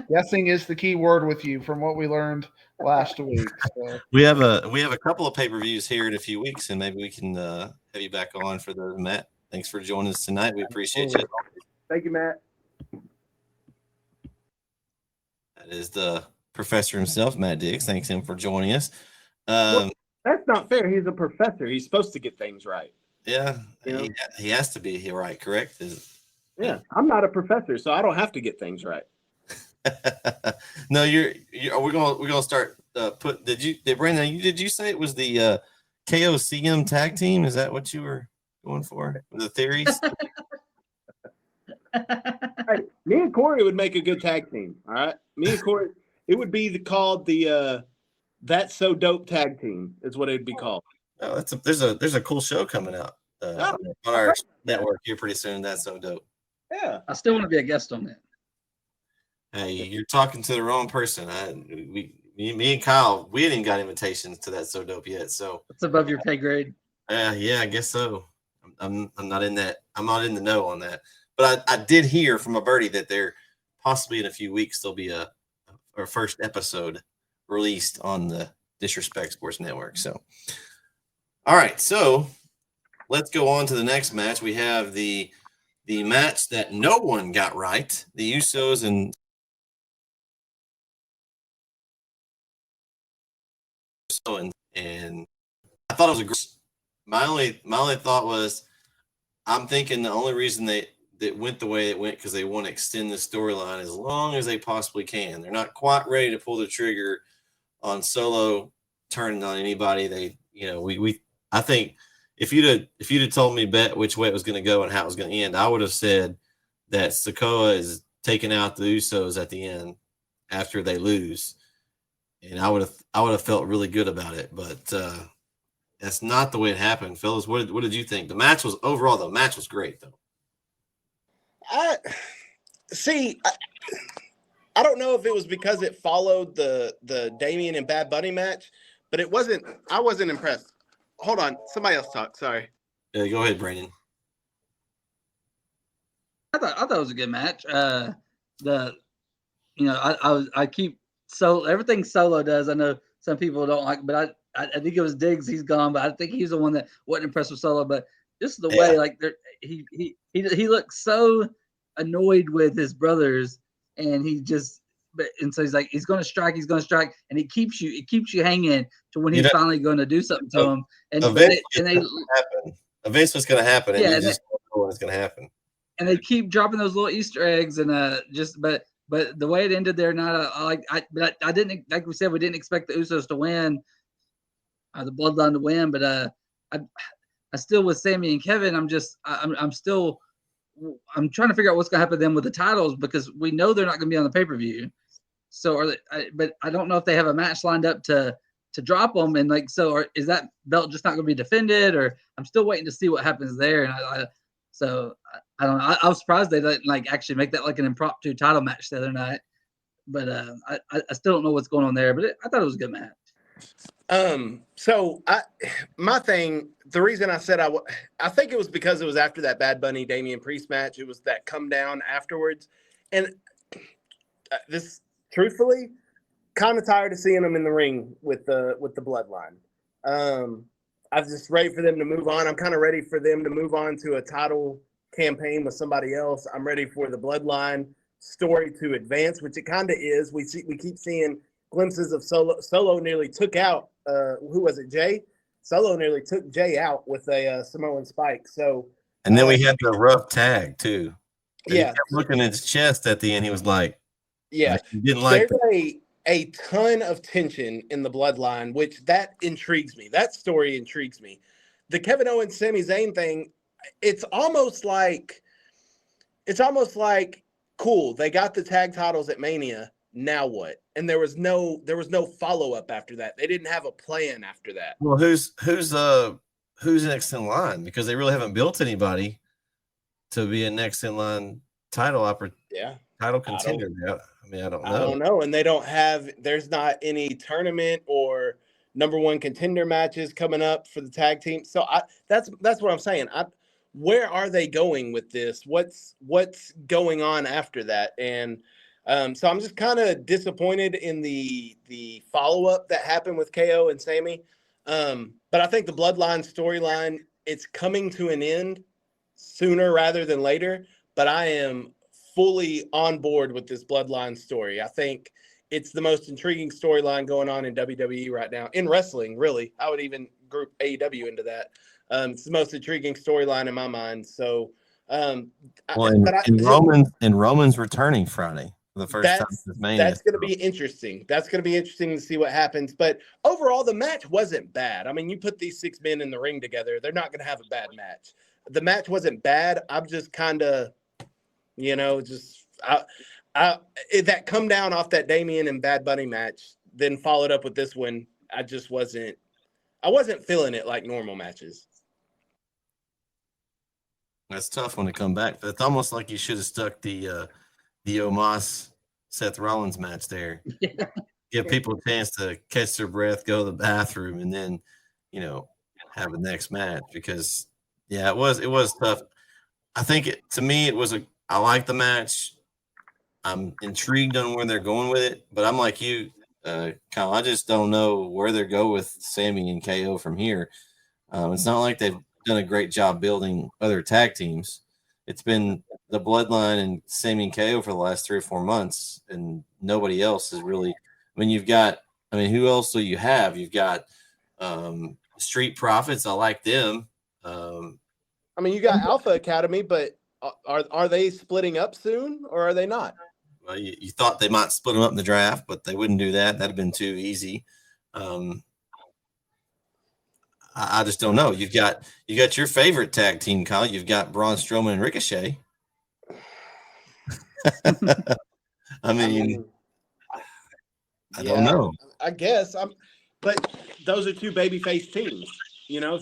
Guessing is the key word with you, from what we learned last week. So. We have a couple of pay-per-views here in a few weeks, and maybe we can have you back on for those, Matt. Thanks for joining us tonight. We appreciate you. Thank you, Matt. That is the professor himself, Matt Diggs. Thanks him for joining us. Well, that's not fair. He's a professor. He's supposed to get things right. Yeah, he has to be right, correct? Yeah, I'm not a professor, so I don't have to get things right. No, we're gonna start. Brandon? Did you say it was the KOCM tag team? Is that what you were going for? The theories? Hey, me and Corey would make a good tag team. All right, me and Corey, it would be called the That's So Dope tag team. Is what it'd be called. Oh, there's a cool show coming out on our network here pretty soon. That's so dope. Yeah, I still want to be a guest on that. Hey, you're talking to the wrong person. Me and Kyle, we hadn't got invitations to That So Dope yet. So it's above your pay grade. Yeah, I guess so. I'm not in that. I'm not in the know on that. But I did hear from a birdie that there possibly in a few weeks there'll be a first episode released on the Disrespect Sports Network. So. All right, so let's go on to the next match. We have the match that no one got right. The Usos and I thought it was a great. My only thought was I'm thinking the only reason that went the way it went because they want to extend the storyline as long as they possibly can. They're not quite ready to pull the trigger on Solo turning on anybody. I think if you'd have told me bet which way it was going to go and how it was going to end, I would have said that Sikoa is taking out the Usos at the end after they lose, and I would have felt really good about it. But that's not the way it happened, fellas. What did you think? The match was great, though. I don't know if it was because it followed the Damian and Bad Bunny match, but it wasn't. I wasn't impressed. Hold on, somebody else talk. Sorry. Yeah, go ahead, Brandon. I thought it was a good match. I keep everything Solo does. I know some people don't like, but I think it was Diggs. He's gone, but I think he's the one that wasn't impressed with Solo. But just the way, like he looks so annoyed with his brothers, and so he's like, he's going to strike, and it keeps you hanging to when he's finally going to do something to him. And eventually it's going to happen, and Yeah, you and just don't know when it's going to happen. and they keep dropping those little Easter eggs, and but the way it ended there, I didn't, like we said, we didn't expect the Usos to win, the Bloodline to win, but I still, with Sammy and Kevin, I'm trying to figure out what's going to happen to them with the titles, because we know they're not going to be on the pay-per-view. So but I don't know if they have a match lined up to drop them, and is that belt just not going to be defended, or I'm still waiting to see what happens there. And I don't know. I was surprised they didn't actually make that like an impromptu title match the other night, but I still don't know what's going on there. But I thought it was a good match. So my thing, the reason I said I think it was because it was after that Bad Bunny Damian Priest match. It was that come down afterwards, and this, truthfully, kind of tired of seeing them in the ring with the Bloodline. I'm just ready for them to move on. I'm kind of ready for them to move on to a title campaign with somebody else. I'm ready for the Bloodline story to advance, which it kind of is. We keep seeing glimpses of Solo nearly took out who was it, Jay? Solo nearly took Jay out with a Samoan spike. So, and then we had the rough tag too. And yeah, he kept looking at his chest at the end. He was like, yeah, he didn't like. There's a ton of tension in the Bloodline, which that intrigues me. That story intrigues me. The Kevin Owens Sami Zayn thing, it's almost like cool. They got the tag titles at Mania. Now what? And there was no follow-up after that. They didn't have a plan after that. Well, who's next in line? Because they really haven't built anybody to be a next in line title contender. I don't know. I don't know. And they don't have, there's not any tournament or number one contender matches coming up for the tag team. So that's what I'm saying. Where are they going with this? What's going on after that? And so I'm just kind of disappointed in the follow-up that happened with KO and Sammy. But I think the Bloodline storyline, it's coming to an end sooner rather than later. But I am fully on board with this Bloodline story. I think it's the most intriguing storyline going on in WWE right now. In wrestling, really. I would even group AEW into that. It's the most intriguing storyline in my mind. So, Roman's returning Friday for the first time since Mania. That's going to be interesting. That's going to be interesting to see what happens. But overall, the match wasn't bad. I mean, you put these 6 men in the ring together, they're not going to have a bad match. The match wasn't bad. I'm just kind of, that come down off that Damian and Bad Bunny match, then followed up with this one. I wasn't feeling it like normal matches. That's tough when it come back. It's almost like you should have stuck the Omos Seth Rollins match there. Yeah. Give people a chance to catch their breath, go to the bathroom, and then have the next match. Because it was tough. I think I like the match. I'm intrigued on where they're going with it, but I'm like you, Kyle. I just don't know where they go with Sammy and KO from here. It's not like they've done a great job building other tag teams. It's been the Bloodline and Sammy and KO for the last 3 or 4 months, and nobody else is really. I mean, who else do you have? You've got Street Profits. I like them. You got Alpha Academy, but are they splitting up soon, or are they not? Well, you thought they might split them up in the draft, but they wouldn't do that. That'd have been too easy. I just don't know. You got your favorite tag team, Kyle. You've got Braun Strowman and Ricochet. I don't know. I guess but those are 2 babyface teams.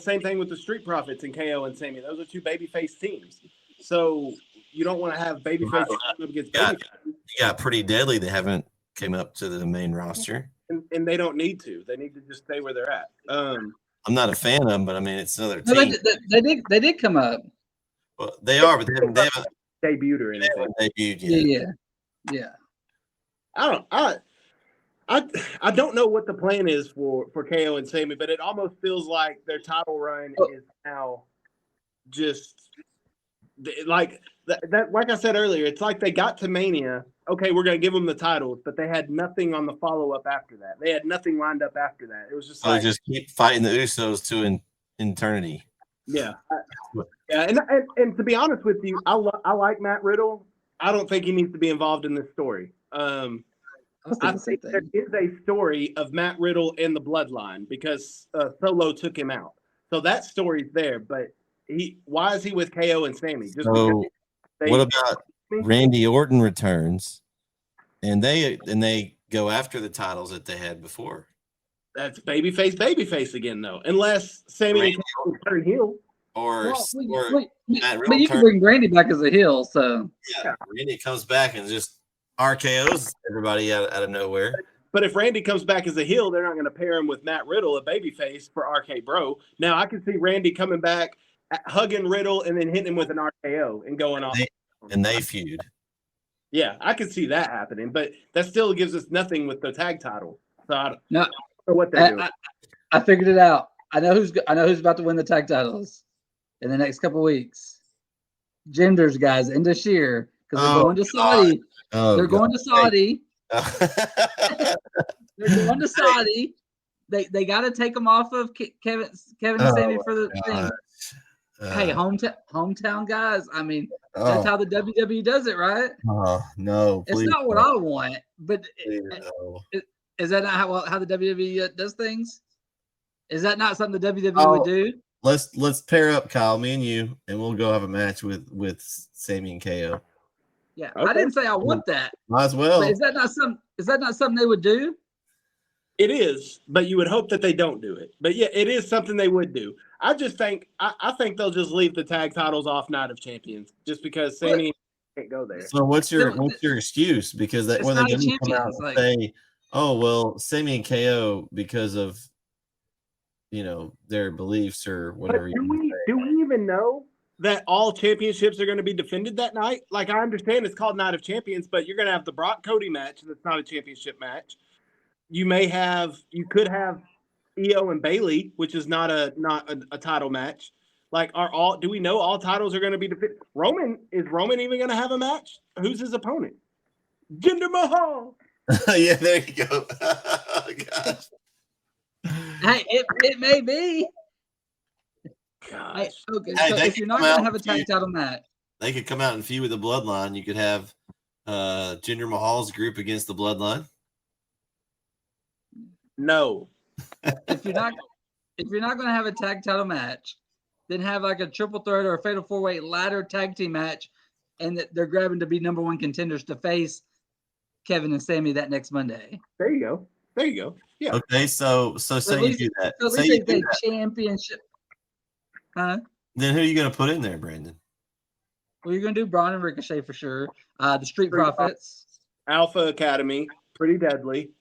Same thing with the Street Profits and KO and Sammy. Those are 2 babyface teams. So you don't want to have babyface against babyface. You got Pretty Deadly. They haven't came up to the main roster, and they don't need to. They need to just stay where they're at. I'm not a fan of them, but it's another team. They did come up. Well, they are, but they haven't debuted or anything. Debuted yet. Yeah. I don't know what the plan is for KO and Sammy, but it almost feels like their title run is now just like that. Like I said earlier, it's like they got to Mania. Okay, we're going to give them the titles, but they had nothing on the follow-up after that. They had nothing lined up after that. It was just just keep fighting the Usos to eternity. Yeah, yeah, and to be honest with you, I like Matt Riddle. I don't think he needs to be involved in this story. I was I thinking the same think there thing. is a story of Matt Riddle in the bloodline because Solo took him out. So that story's there, but why is he with KO and Sammy? Just So because what about Randy Orton returns and they go after the titles that they had before? that's babyface again, though. Unless Sammy Randy and KO turn heel. Or But Matt Riddle you can bring Randy back as a heel, so yeah, Randy comes back and just RKO's everybody out of nowhere. But if Randy comes back as a heel, they're not going to pair him with Matt Riddle, a babyface, for RK Bro. Now I can see Randy coming back, hugging Riddle, and then hitting him with an RKO and going off. And they feud. Yeah, I can see that happening, but that still gives us nothing with the tag title. So I don't no, know what they're doing. I figured it out. I know who's about to win the tag titles in the next couple weeks. Genders guys in this year because they're going to Saudi. They're going to Saudi. They're going to Saudi. They got to take them off of Kevin and Sammy for the thing. Hey, hometown guys. I mean, that's how the WWE does it, right? Oh no! It's not what I want, but no. Is that not how the WWE does things? Is that not something the WWE would do? Let's pair up, Kyle, me and you, and we'll go have a match with Sammy and KO. Yeah, okay. I didn't say I want that. Might as well. But is that not something they would do? It is, but you would hope that they don't do it. But yeah, it is something they would do. I just think I think they'll just leave the tag titles off Night of Champions just because Sammy can't go there. So what's your excuse? Because that when they didn't come out and say, oh well, Sammy and KO because of their beliefs or whatever. Do we even know that all championships are going to be defended that night? Like, I understand it's called Night of Champions, but you're going to have the Brock Cody match that's not a championship match. You could have Io and Bayley, which is not a title match. Like, do we know all titles are going to be defended? Is Roman even going to have a match? Who's his opponent? Jinder Mahal. Yeah, there you go. Oh, gosh. Hey, it may be. Gosh. Okay, so if you're not going to have a tag title match, they could come out and feud with the Bloodline. You could have Jinder Mahal's group against the Bloodline. No. If you're not going to have a tag title match, then have like a triple threat or a fatal 4-way ladder tag team match, and they're grabbing to be number one contenders to face Kevin and Sammy that next Monday. There you go. Yeah. Okay, so say you do that. So say you do that. Championship. Huh? Then who are you going to put in there, Brandon? Well, you're going to do Braun and Ricochet for sure. The Street Profits. Alpha Academy. Pretty deadly.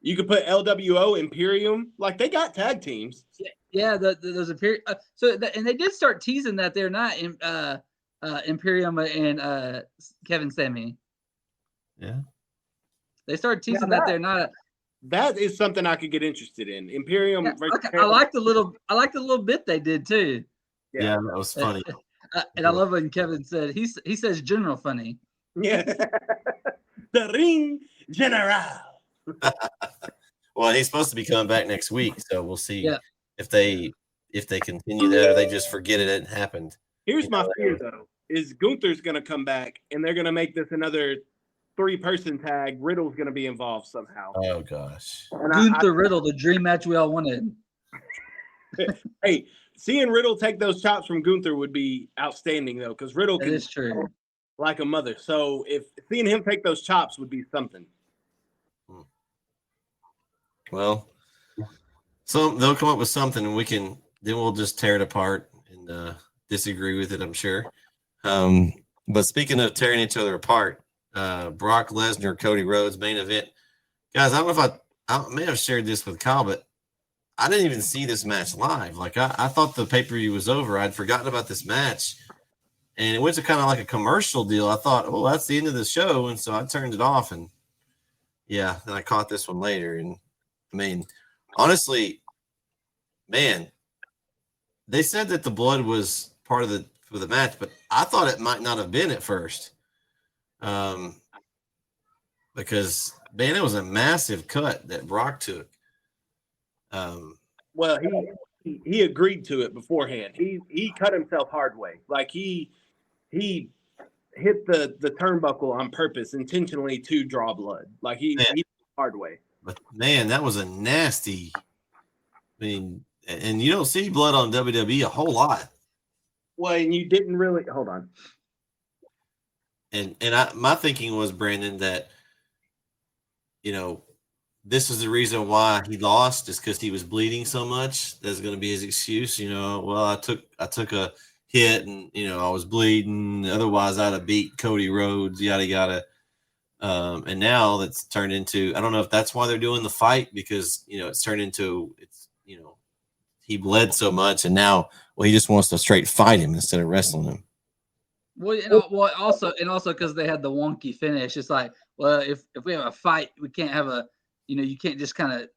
You could put LWO, Imperium. Like, they got tag teams. Yeah, those Imperium. And they did start teasing that they're not Imperium and Kevin Sammy. Yeah. They started teasing that they're not. That is something I could get interested in. Imperium. Yeah, I like the little bit they did too. Yeah, that was funny. And I love when Kevin said he says general funny. Yeah. The Ring General. Well, he's supposed to be coming back next week, so we'll see if they continue that or they just forget it happened. Here's my fear though: is Gunther's going to come back and they're going to make this another 3-person tag. Riddle's going to be involved somehow. Oh gosh, Gunther Riddle, the dream match we all wanted. Hey, seeing Riddle take those chops from Gunther would be outstanding though, because Riddle can is true like a mother. So if seeing him take those chops would be something. Well, so they'll come up with something, and we'll just tear it apart and disagree with it, I'm sure. But speaking of tearing each other apart, Brock Lesnar, Cody Rhodes main event, guys. I don't know if I may have shared this with Kyle, but I didn't even see this match live. Like I thought the pay-per-view was over. I'd forgotten about this match, and it went to kind of like a commercial deal. I thought, oh, that's the end of the show, and so I turned it off. And yeah, then I caught this one later, and I mean, honestly, man, they said that the blood was part of the match, but I thought it might not have been at first. Because man, it was a massive cut that Brock took. Well, he agreed to it beforehand. He cut himself hard way. Like he hit the turnbuckle on purpose, intentionally to draw blood. Like he hard way. But man, that was a nasty. I mean, and you don't see blood on WWE a whole lot. Well, and you didn't really hold on. And my thinking was, Brandon, that this is the reason why he lost, is because he was bleeding so much. That's going to be his excuse. Well, I took a hit and I was bleeding. Otherwise, I'd have beat Cody Rhodes. Yada yada. And now that's turned into, I don't know if that's why they're doing the fight, because it's turned into he bled so much, and now he just wants to straight fight him instead of wrestling him. Well, also because they had the wonky finish. It's like, well, if we have a fight, we can't have a, you can't just kind of,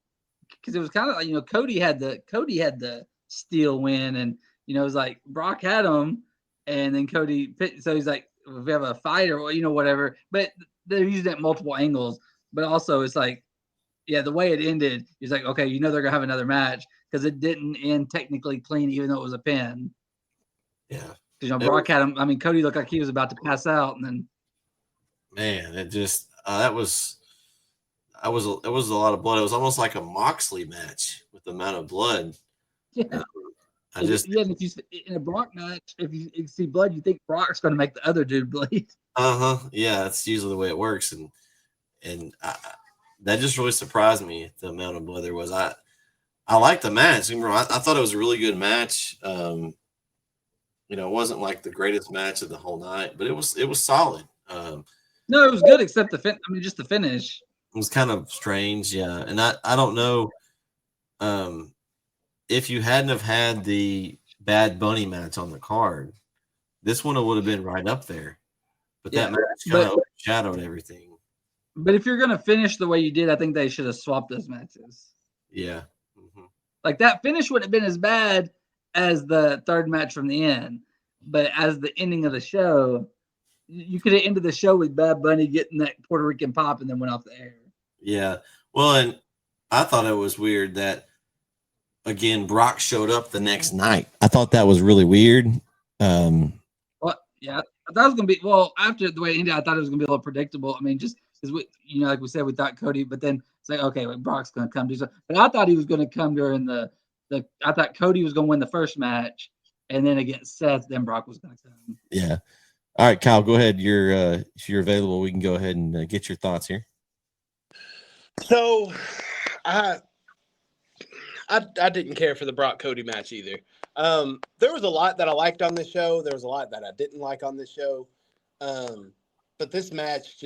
because it was kind of like, Cody had the steal win, and it was like Brock had him, and then Cody, so he's like, if we have a fight or whatever, but they're using it multiple angles. But also it's like, yeah, the way it ended, he's like, okay, they're gonna have another match, because it didn't end technically clean, even though it was a pin. Yeah. Because Brock had him. I mean, Cody looked like he was about to pass out, and then man, it just that was a lot of blood. It was almost like a Moxley match with the amount of blood. Yeah. If you in a Brock match, if you see blood, you think Brock's going to make the other dude bleed. Yeah, that's usually the way it works, and that just really surprised me, the amount of blood there was. I liked the match. I thought it was a really good match. It wasn't like the greatest match of the whole night, but it was solid. No, it was good, except just the finish. It was kind of strange, yeah. And I don't know if you hadn't have had the Bad Bunny match on the card, this one would have been right up there. But that match kind of overshadowed everything. But if you're going to finish the way you did, I think they should have swapped those matches. Yeah. Mm-hmm. Like that finish wouldn't have been as bad as the third match from the end, but as the ending of the show, you could have ended the show with Bad Bunny getting that Puerto Rican pop and then went off the air. Yeah. Well, and I thought it was weird that, again, Brock showed up the next night. I thought that was really weird. Well, yeah, I thought it was going to be, after the way it ended, I thought it was going to be a little predictable. I mean, just because like we said, we thought Cody, but then it's like, okay, Brock's going to come do something. But I thought he was going to come during I thought Cody was going to win the first match, and then against Seth, then Brock was going to come. Yeah. All right, Kyle, go ahead. If you're available, we can go ahead and get your thoughts here. So, I didn't care for the Brock Cody match either. There was a lot that I liked on this show. There was a lot that I didn't like on this show. But this match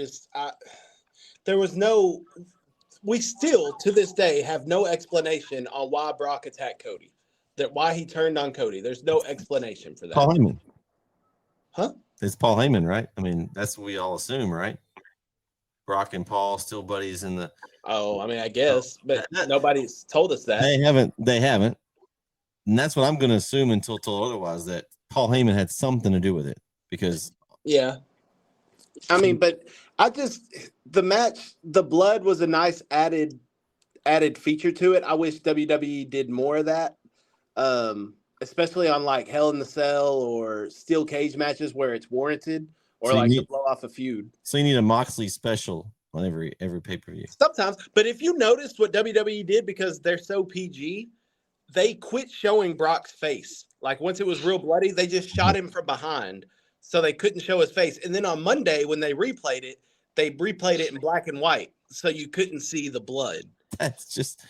we still to this day have no explanation on why Brock attacked Cody. Why he turned on Cody. There's no explanation for that. Paul Heyman. Huh? It's Paul Heyman, right? I mean, that's what we all assume, right? Brock and Paul still buddies in the. Oh, I mean, I guess, but nobody's told us that. They haven't. And that's what I'm going to assume until told otherwise, that Paul Heyman had something to do with it, because. Yeah. I mean, but the match, the blood was a nice added feature to it. I wish WWE did more of that. Especially on like Hell in the Cell or steel cage matches where it's warranted, or to blow off a feud. So you need a Moxley special on every pay-per-view. Sometimes, but if you noticed what WWE did, because they're so PG, they quit showing Brock's face. Like once it was real bloody, they just shot him from behind, so they couldn't show his face. And then on Monday when they replayed it in black and white, so you couldn't see the blood. That's just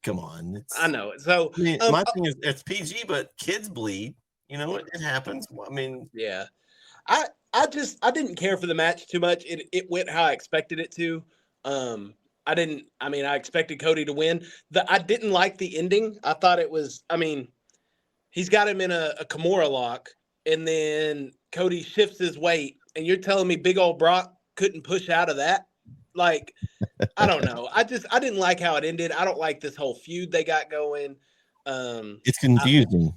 come on. I know. So I mean, my thing is, it's PG, but kids bleed. It happens. I mean, yeah. I didn't care for the match too much. It went how I expected it to. I expected Cody to win. I didn't like the ending. I thought it was, he's got him in a Kimura lock, and then Cody shifts his weight, and you're telling me big old Brock couldn't push out of that? Like, I don't know. I didn't like how it ended. I don't like this whole feud they got going. It's confusing.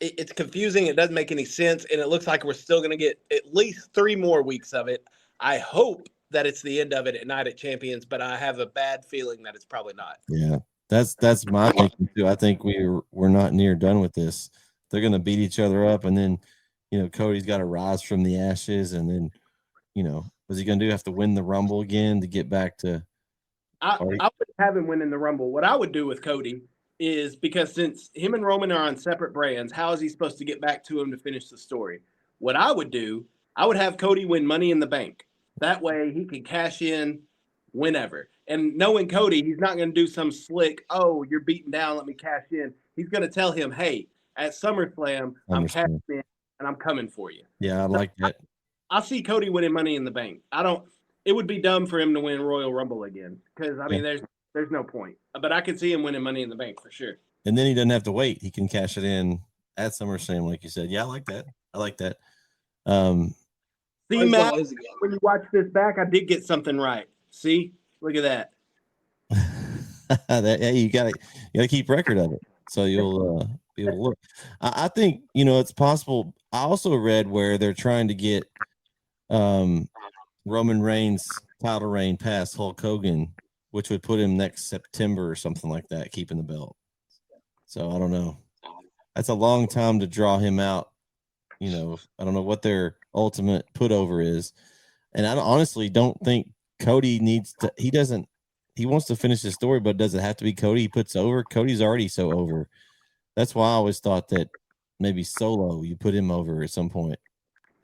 It's confusing. It doesn't make any sense. And it looks like we're still going to get at least 3 more weeks of it. I hope that it's the end of it at Night at Champions, but I have a bad feeling that it's probably not. Yeah. That's my thinking too. I think we're not near done with this. They're going to beat each other up, and then Cody's got to rise from the ashes, and then what's he going to do? Have to win the Rumble again to get back to? I would have him winning the Rumble. What I would do with Cody is, because since him and Roman are on separate brands, how is he supposed to get back to him to finish the story? What I would do, I would have Cody win Money in the Bank. That way he can cash in whenever. And knowing Cody, he's not going to do some slick, oh, you're beaten down, let me cash in. He's going to tell him, hey, at SummerSlam, I'm cashing in and I'm coming for you. Yeah, I like that. I see Cody winning Money in the Bank. It would be dumb for him to win Royal Rumble again, because there's no point. But I could see him winning Money in the Bank for sure. And then he doesn't have to wait. He can cash it in at SummerSlam, like you said. Yeah, I like that. See, Matt, when you watch this back, I did get something right. See, look at that. Hey, you gotta keep record of it, so you'll be able to look. I think it's possible. I also read where they're trying to get Roman Reigns' title reign past Hulk Hogan, which would put him next September or something like that, keeping the belt. So I don't know. That's a long time to draw him out. I don't know what their ultimate put over is. And I honestly don't think Cody needs to. He wants to finish his story, but does it have to be Cody he puts over? Cody's already so over. That's why I always thought that maybe Solo, you put him over at some point.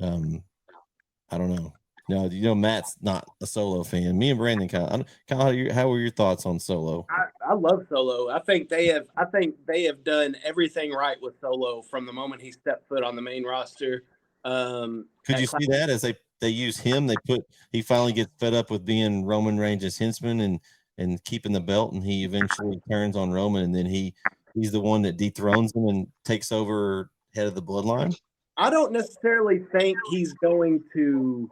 I don't know. No, Matt's not a Solo fan. Me and Brandon, Kyle, how were your thoughts on Solo? I love Solo. I think they have done everything right with Solo from the moment he stepped foot on the main roster. Could you see that as they use him? He finally gets fed up with being Roman Reigns' henchman and keeping the belt, and he eventually turns on Roman, and then he's the one that dethrones him and takes over head of the bloodline. I don't necessarily think he's going to.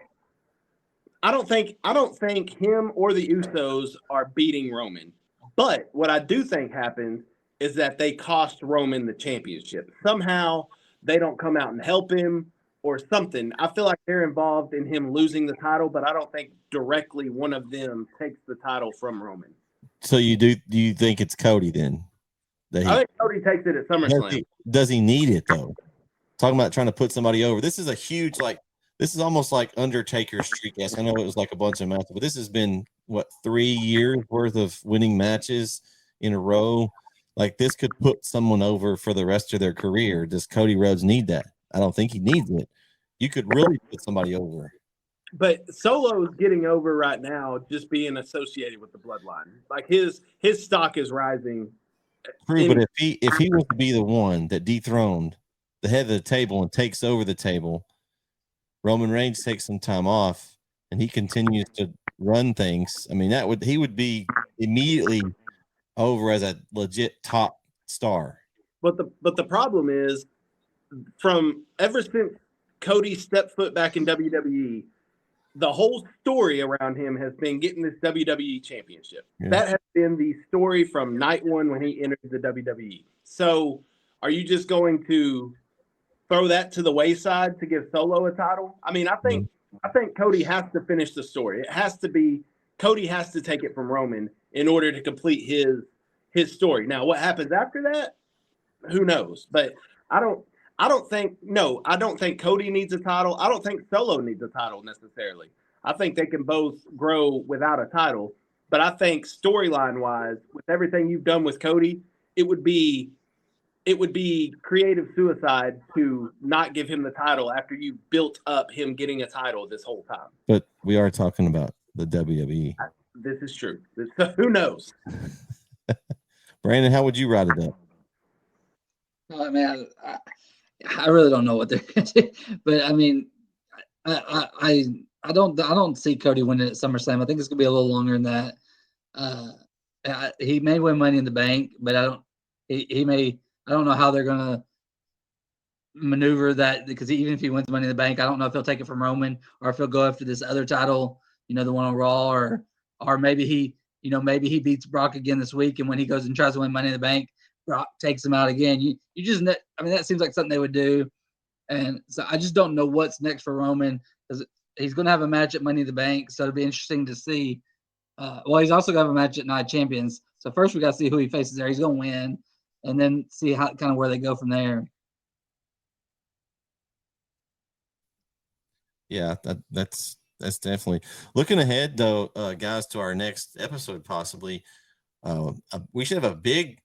I don't think him or the Usos are beating Roman. But what I do think happens is that they cost Roman the championship. Somehow they don't come out and help him or something. I feel like they're involved in him losing the title, but I don't think directly one of them takes the title from Roman. So do you think it's Cody then? I think Cody takes it at SummerSlam. Does he need it though? Talking about trying to put somebody over. This is a huge, this is almost like Undertaker's streak. Yes, I know it was like a bunch of matches, but this has been 3 years worth of winning matches in a row. Like, this could put someone over for the rest of their career. Does Cody Rhodes need that? I don't think he needs it. You could really put somebody over. But Solo's getting over right now, just being associated with the bloodline. Like, his stock is rising. True, but if he was to be the one that dethroned the head of the table and takes over the table, Roman Reigns takes some time off and he continues to run things. I mean, he would be immediately over as a legit top star. But the problem is, from ever since Cody stepped foot back in WWE, the whole story around him has been getting this WWE championship. Yeah. That has been the story from night one when he entered the WWE. So are you just going to throw that to the wayside to give Solo a title? I mean, I think Cody has to finish the story. It has to be Cody has to take it from Roman in order to complete his story. Now, what happens after that? Who knows? But I don't think Cody needs a title. I don't think Solo needs a title necessarily. I think they can both grow without a title. But I think storyline-wise, with everything you've done with Cody, it would be creative suicide to not give him the title after you built up him getting a title this whole time. But we are talking about the WWE. This is true. Who knows? Brandon, how would you write it up? Oh, man, I really don't know what they're going to do. But, I mean, I don't see Cody winning at SummerSlam. I think it's going to be a little longer than that. He may win Money in the Bank, but I don't know how they're going to maneuver that, because even if he wins Money in the Bank, I don't know if he'll take it from Roman or if he'll go after this other title, the one on Raw, or maybe he beats Brock again this week, and when he goes and tries to win Money in the Bank, Brock takes him out again. That seems like something they would do. And so I just don't know what's next for Roman, because he's going to have a match at Money in the Bank, so it'll be interesting to see. He's also going to have a match at Night Champions, So first we got to see who he faces there. He's going to win, and then see how kind of where they go from there. Yeah, that's definitely looking ahead though, guys, to our next episode possibly. We should have a big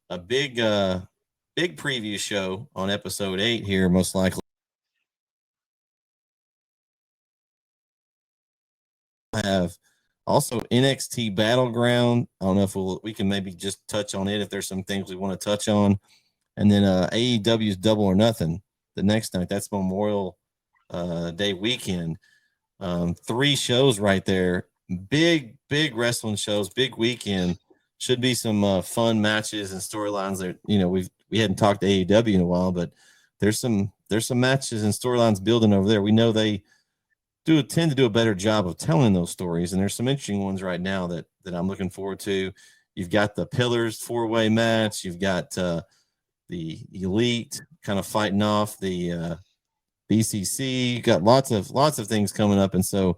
preview show on episode 8 here, most likely. Have also NXT Battleground. I don't know if we can maybe just touch on it if there's some things we want to touch on, and then AEW's Double or Nothing the next night. That's Memorial Day weekend. 3 shows right there. Big wrestling shows. Big weekend. Should be some fun matches and storylines that we hadn't talked to AEW in a while, but there's some matches and storylines building over there. We know they tend to do a better job of telling those stories, and there's some interesting ones right now that I'm looking forward to. You've got the Pillars 4-way match. You've got the Elite kind of fighting off the BCC. You got lots of things coming up, and so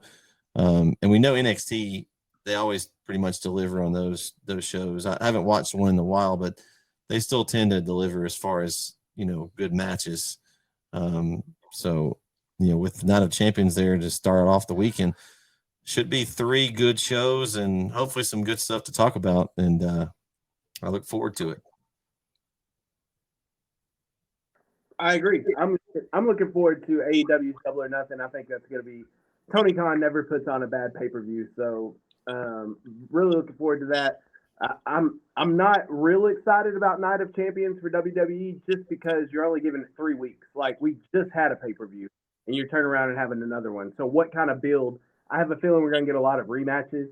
and we know NXT, they always pretty much deliver on those shows. I haven't watched one in a while, but they still tend to deliver as far as good matches. So with Night of Champions there to start off the weekend, should be 3 good shows and hopefully some good stuff to talk about. And I look forward to it. I agree. I'm looking forward to AEW's Double or Nothing. I think that's going to be Tony Khan never puts on a bad pay-per-view, so really looking forward to that. I'm not real excited about Night of Champions for WWE just because you're only giving it 3 weeks. Like, we just had a pay-per-view, and you're turning around and having another one. So what kind of build? I have a feeling we're going to get a lot of rematches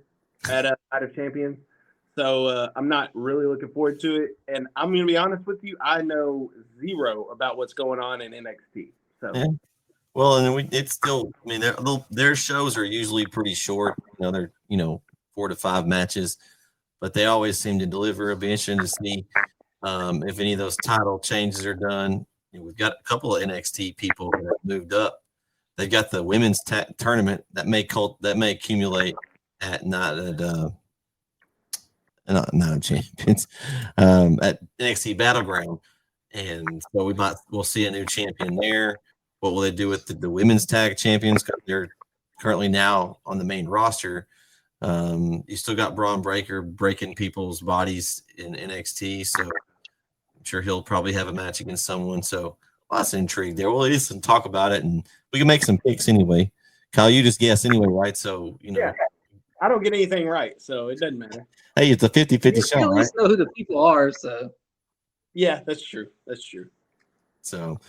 at Night of Champions. So I'm not really looking forward to it. And I'm going to be honest with you, I know zero about what's going on in NXT. So. Yeah. Well, and it's still, I mean, their shows are usually pretty short. They're 4 to 5 matches, but they always seem to deliver. It'll be interesting to see if any of those title changes are done. We've got a couple of NXT people that have moved up. They've got the women's tournament that may accumulate at Night of Champions at NXT Battleground, and so we'll see a new champion there. What will they do with the women's tag champions? Because they're currently now on the main roster. You still got Braun Breaker breaking people's bodies in NXT, so I'm sure he'll probably have a match against someone. So lots of intrigue there. We'll listen, talk about it, and we can make some picks anyway. Kyle, you just guess anyway, right? So Yeah, I don't get anything right, so it doesn't matter. Hey, it's a 50-50 shot, You at least know who the people are, so. Yeah, that's true. That's true. So.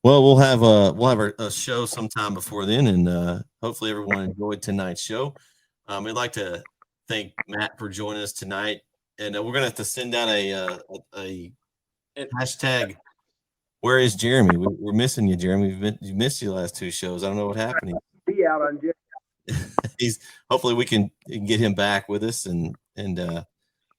Well, we'll have a show sometime before then, and hopefully everyone enjoyed tonight's show. We'd like to thank Matt for joining us tonight, and we're going to have to send out a hashtag. Where is Jeremy? We're missing you, Jeremy. We've missed you the last 2 shows. I don't know what happened. Be out on Jeremy. Hopefully we can get him back with us and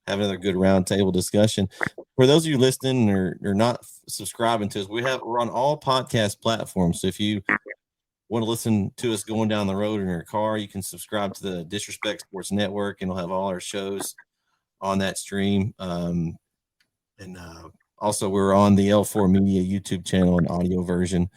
have another good roundtable discussion. For those of you listening or not subscribing to us, we're on all podcast platforms. So if you want to listen to us going down the road in your car, you can subscribe to the Disrespect Sports Network, and we'll have all our shows on that stream. Also, we're on the L4 Media YouTube channel, an audio version.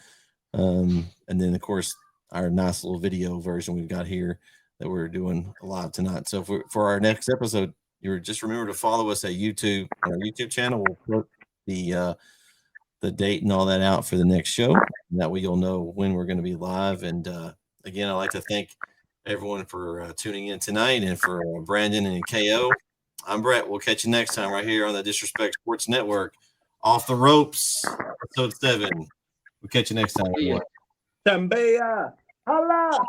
And then, of course, our nice little video version we've got here that we're doing live tonight. So for our next episode, you just remember to follow us at YouTube, on our YouTube channel. We'll put the date and all that out for the next show. And that way you'll know when we're going to be live. And again, I'd like to thank everyone for tuning in tonight, and for Brandon and KO. I'm Bret. We'll catch you next time right here on the Disrespect Sports Network. Off the Ropes, episode 7. We'll catch you next time. Tambaya. Holla.